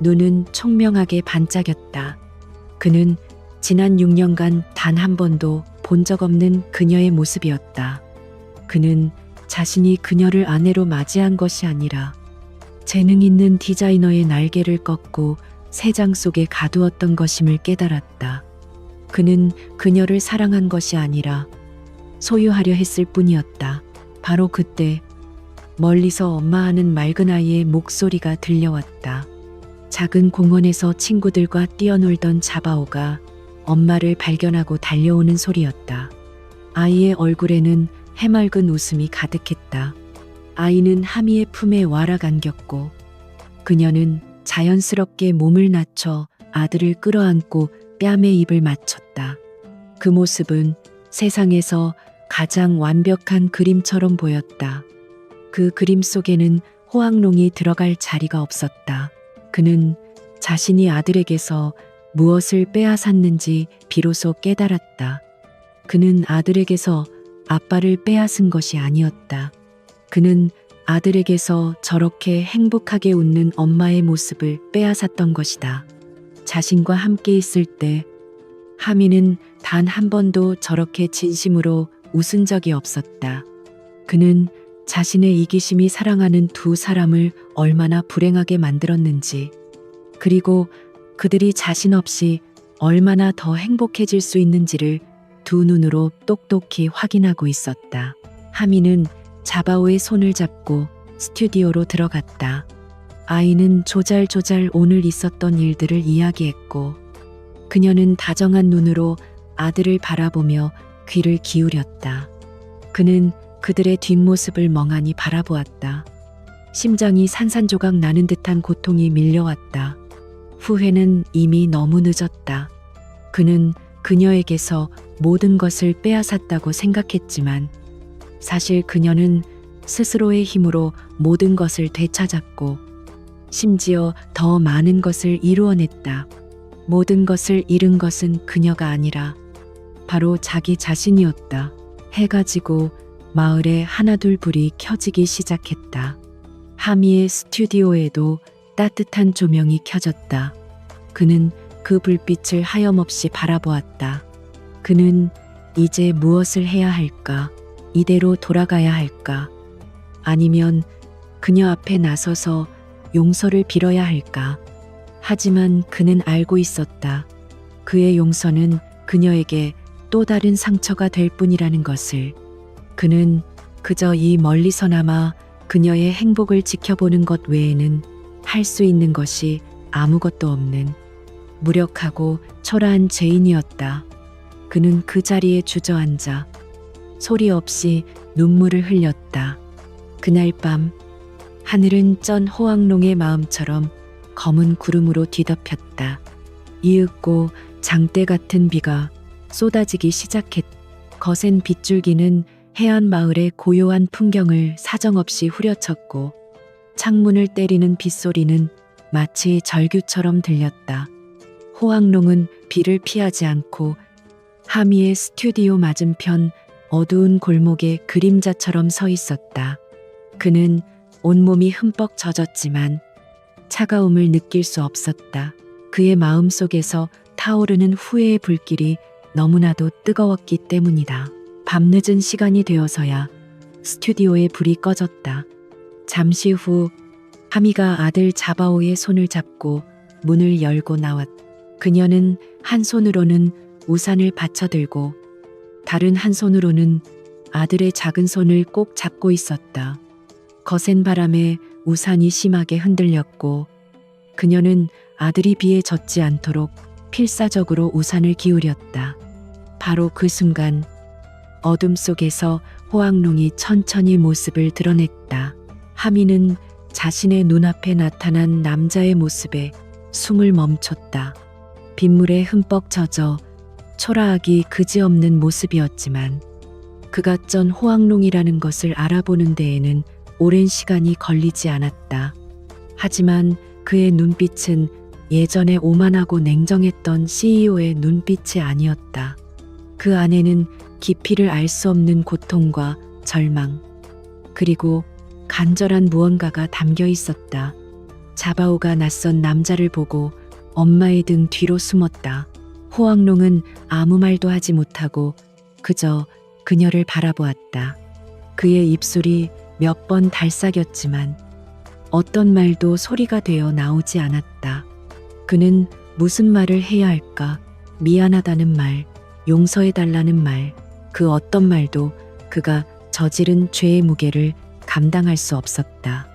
눈은 총명하게 반짝였다. 그는 지난 6년간 단 한 번도 본 적 없는 그녀의 모습이었다. 그는 자신이 그녀를 아내로 맞이한 것이 아니라 재능 있는 디자이너의 날개를 꺾고 새장 속에 가두었던 것임을 깨달았다. 그는 그녀를 사랑한 것이 아니라 소유하려 했을 뿐이었다. 바로 그때 멀리서 엄마 하는 맑은 아이의 목소리가 들려왔다. 작은 공원에서 친구들과 뛰어놀던 자바오가 엄마를 발견하고 달려오는 소리였다. 아이의 얼굴에는 해맑은 웃음이 가득했다. 아이는 하미의 품에 와락 안겼고 그녀는 자연스럽게 몸을 낮춰 아들을 끌어안고 뺨에 입을 맞췄다. 그 모습은 세상에서 가장 완벽한 그림처럼 보였다. 그 그림 속에는 호황농이 들어갈 자리가 없었다. 그는 자신이 아들에게서 무엇을 빼앗았는지 비로소 깨달았다. 그는 아들에게서 아빠를 빼앗은 것이 아니었다. 그는 아들에게서 저렇게 행복하게 웃는 엄마의 모습을 빼앗았던 것이다. 자신과 함께 있을 때 하미는 단 한 번도 저렇게 진심으로 웃은 적이 없었다. 그는 자신의 이기심이 사랑하는 두 사람을 얼마나 불행하게 만들었는지, 그리고 그들이 자신 없이 얼마나 더 행복해질 수 있는지를 두 눈으로 똑똑히 확인하고 있었다. 하미는 자바오의 손을 잡고 스튜디오로 들어갔다. 아이는 조잘조잘 오늘 있었던 일들을 이야기했고 그녀는 다정한 눈으로 아들을 바라보며 귀를 기울였다. 그는 그들의 뒷모습을 멍하니 바라보았다. 심장이 산산조각 나는 듯한 고통이 밀려왔다. 후회는 이미 너무 늦었다. 그는 그녀에게서 모든 것을 빼앗았다고 생각했지만 사실 그녀는 스스로의 힘으로 모든 것을 되찾았고 심지어 더 많은 것을 이루어냈다. 모든 것을 잃은 것은 그녀가 아니라 바로 자기 자신이었다. 해가 지고 마을에 하나둘 불이 켜지기 시작했다. 하미의 스튜디오에도 따뜻한 조명이 켜졌다. 그는 그 불빛을 하염없이 바라보았다. 그는 이제 무엇을 해야 할까? 이대로 돌아가야 할까? 아니면 그녀 앞에 나서서 용서를 빌어야 할까? 하지만 그는 알고 있었다. 그의 용서는 그녀에게 또 다른 상처가 될 뿐이라는 것을. 그는 그저 이 멀리서나마 그녀의 행복을 지켜보는 것 외에는 할 수 있는 것이 아무것도 없는 무력하고 초라한 죄인이었다. 그는 그 자리에 주저앉아 소리 없이 눈물을 흘렸다. 그날 밤 하늘은 쩐 호황농의 마음처럼 검은 구름으로 뒤덮였다. 이윽고 장대 같은 비가 쏟아지기 시작했다. 거센 빗줄기는 해안 마을의 고요한 풍경을 사정없이 후려쳤고 창문을 때리는 빗소리는 마치 절규처럼 들렸다. 호황농은 비를 피하지 않고 하미의 스튜디오 맞은편 어두운 골목에 그림자처럼 서 있었다. 그는 온몸이 흠뻑 젖었지만 차가움을 느낄 수 없었다. 그의 마음 속에서 타오르는 후회의 불길이 너무나도 뜨거웠기 때문이다. 밤늦은 시간이 되어서야 스튜디오의 불이 꺼졌다. 잠시 후 하미가 아들 자바오의 손을 잡고 문을 열고 나왔다. 그녀는 한 손으로는 우산을 받쳐들고 다른 한 손으로는 아들의 작은 손을 꼭 잡고 있었다. 거센 바람에 우산이 심하게 흔들렸고 그녀는 아들이 비에 젖지 않도록 필사적으로 우산을 기울였다. 바로 그 순간 어둠 속에서 호황농이 천천히 모습을 드러냈다. 하미는 자신의 눈앞에 나타난 남자의 모습에 숨을 멈췄다. 빗물에 흠뻑 젖어 초라하기 그지없는 모습이었지만 그가 쩐 호황농이라는 것을 알아보는 데에는 오랜 시간이 걸리지 않았다. 하지만 그의 눈빛은 예전에 오만하고 냉정했던 CEO의 눈빛이 아니었다. 그 안에는 깊이를 알 수 없는 고통과 절망, 그리고 간절한 무언가가 담겨 있었다. 자바오가 낯선 남자를 보고 엄마의 등 뒤로 숨었다. 호황농은 아무 말도 하지 못하고 그저 그녀를 바라보았다. 그의 입술이 몇 번 달싹였지만 어떤 말도 소리가 되어 나오지 않았다. 그는 무슨 말을 해야 할까? 미안하다는 말, 용서해달라는 말, 그 어떤 말도 그가 저지른 죄의 무게를 감당할 수 없었다.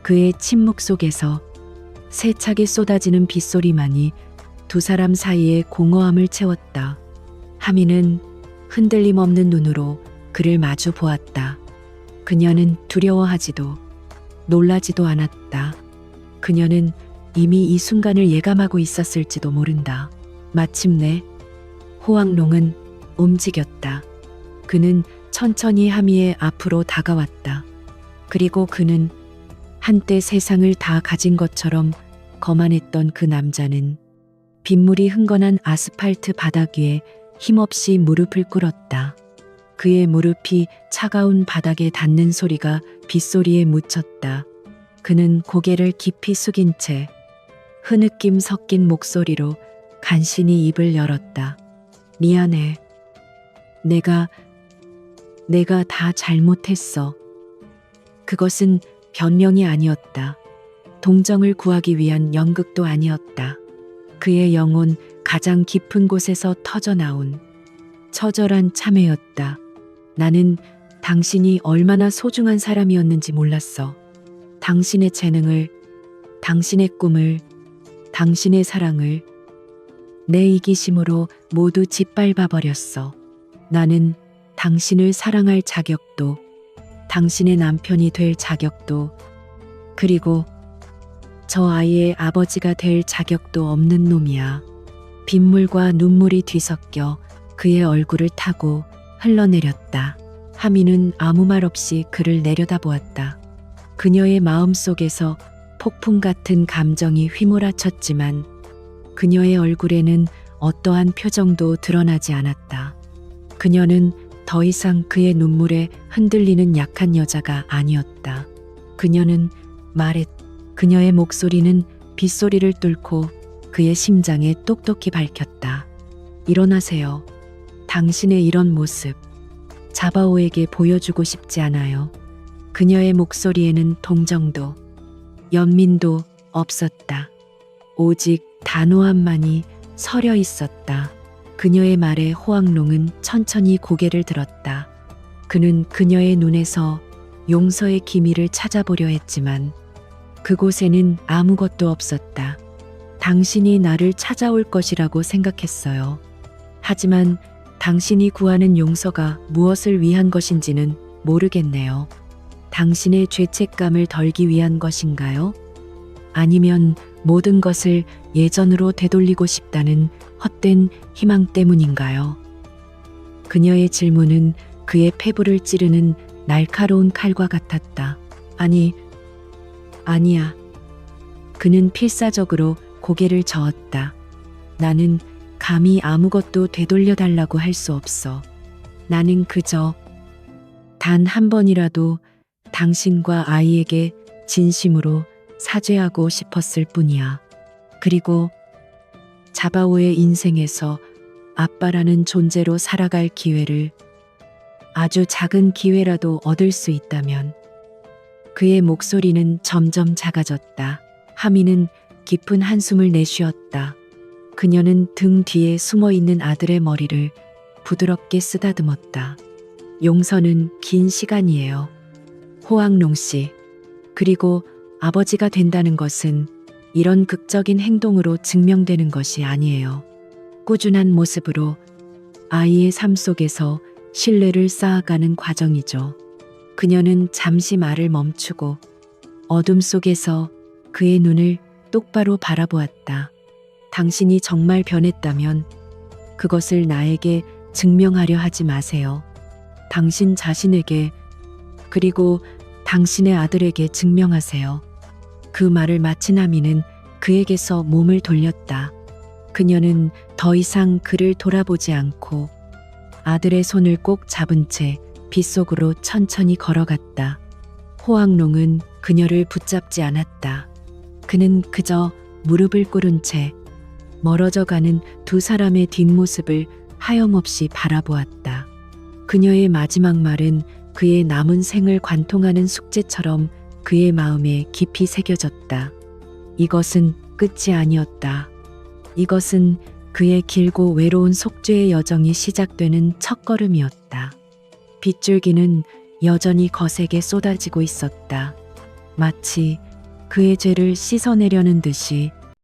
그의 침묵 속에서 세차게 쏟아지는 빗소리만이 두 사람 사이의 공허함을 채웠다. 하미는 흔들림 없는 눈으로 그를 마주 보았다. 그녀는 두려워하지도 놀라지도 않았다. 그녀는 이미 이 순간을 예감하고 있었을지도 모른다. 마침내 호황농은 움직였다. 그는 천천히 하미의 앞으로 다가왔다. 그리고 그는 한때 세상을 다 가진 것처럼 거만했던 그 남자는 빗물이 흥건한 아스팔트 바닥 위에 힘없이 무릎을 꿇었다. 그의 무릎이 차가운 바닥에 닿는 소리가 빗소리에 묻혔다. 그는 고개를 깊이 숙인 채 흐느낌 섞인 목소리로 간신히 입을 열었다. 미안해. 내가 다 잘못했어. 그것은 변명이 아니었다. 동정을 구하기 위한 연극도 아니었다. 그의 영혼 가장 깊은 곳에서 터져나온 처절한 참회였다. 나는 당신이 얼마나 소중한 사람이었는지 몰랐어. 당신의 재능을, 당신의 꿈을, 당신의 사랑을 내 이기심으로 모두 짓밟아 버렸어. 나는 당신을 사랑할 자격도, 당신의 남편이 될 자격도, 그리고 저 아이의 아버지가 될 자격도 없는 놈이야. 빗물과 눈물이 뒤섞여 그의 얼굴을 타고 흘러내렸다. 하미는 아무 말 없이 그를 내려다보았다. 그녀의 마음 속에서 폭풍 같은 감정이 휘몰아쳤지만 그녀의 얼굴에는 어떠한 표정도 드러나지 않았다. 그녀는 더 이상 그의 눈물에 흔들리는 약한 여자가 아니었다. 그녀는 그녀의 목소리는 빗소리를 뚫고 그의 심장에 똑똑히 밝혔다. 일어나세요. 당신의 이런 모습 자바오에게 보여주고 싶지 않아요. 그녀의 목소리에는 동정도, 연민도 없었다. 오직 단호함만이 서려 있었다. 그녀의 말에 호황농은 천천히 고개를 들었다. 그는 그녀의 눈에서 용서의 기미를 찾아보려 했지만 그곳에는 아무것도 없었다. 당신이 나를 찾아올 것이라고 생각했어요. 하지만 당신이 구하는 용서가 무엇을 위한 것인지는 모르겠네요. 당신의 죄책감을 덜기 위한 것인가요? 아니면 모든 것을 예전으로 되돌리고 싶다는 헛된 희망 때문인가요? 그녀의 질문은 그의 폐부를 찌르는 날카로운 칼과 같았다. 아니야. 그는 필사적으로 고개를 저었다. 나는 감히 아무것도 되돌려달라고 할 수 없어. 나는 그저 단 한 번이라도 당신과 아이에게 진심으로 사죄하고 싶었을 뿐이야. 그리고 자바오의 인생에서 아빠라는 존재로 살아갈 기회를, 아주 작은 기회라도 얻을 수 있다면. 그의 목소리는 점점 작아졌다. 하미는 깊은 한숨을 내쉬었다. 그녀는 등 뒤에 숨어 있는 아들의 머리를 부드럽게 쓰다듬었다. 용서는 긴 시간이에요. 호황농 씨. 그리고 아버지가 된다는 것은 이런 극적인 행동으로 증명되는 것이 아니에요. 꾸준한 모습으로 아이의 삶 속에서 신뢰를 쌓아가는 과정이죠. 그녀는 잠시 말을 멈추고 어둠 속에서 그의 눈을 똑바로 바라보았다. 당신이 정말 변했다면 그것을 나에게 증명하려 하지 마세요. 당신 자신에게, 그리고 당신의 아들에게 증명하세요. 그 말을 마친 하미는 그에게서 몸을 돌렸다. 그녀는 더 이상 그를 돌아보지 않고 아들의 손을 꼭 잡은 채 빗속으로 천천히 걸어갔다. 호황농은 그녀를 붙잡지 않았다. 그는 그저 무릎을 꿇은 채 멀어져 가는 두 사람의 뒷모습을 하염없이 바라보았다. 그녀의 마지막 말은 그의 남은 생을 관통하는 숙제처럼 그의 마음에 깊이 새겨졌다. 이것은 끝이 아니었다. 이것은 그의 길고 외로운 속죄의 여정이 시작되는 첫걸음이었다. 빗줄기는 여전히 거세게 쏟아지고 있었다. 마치 그의 죄를 씻어내려는 듯이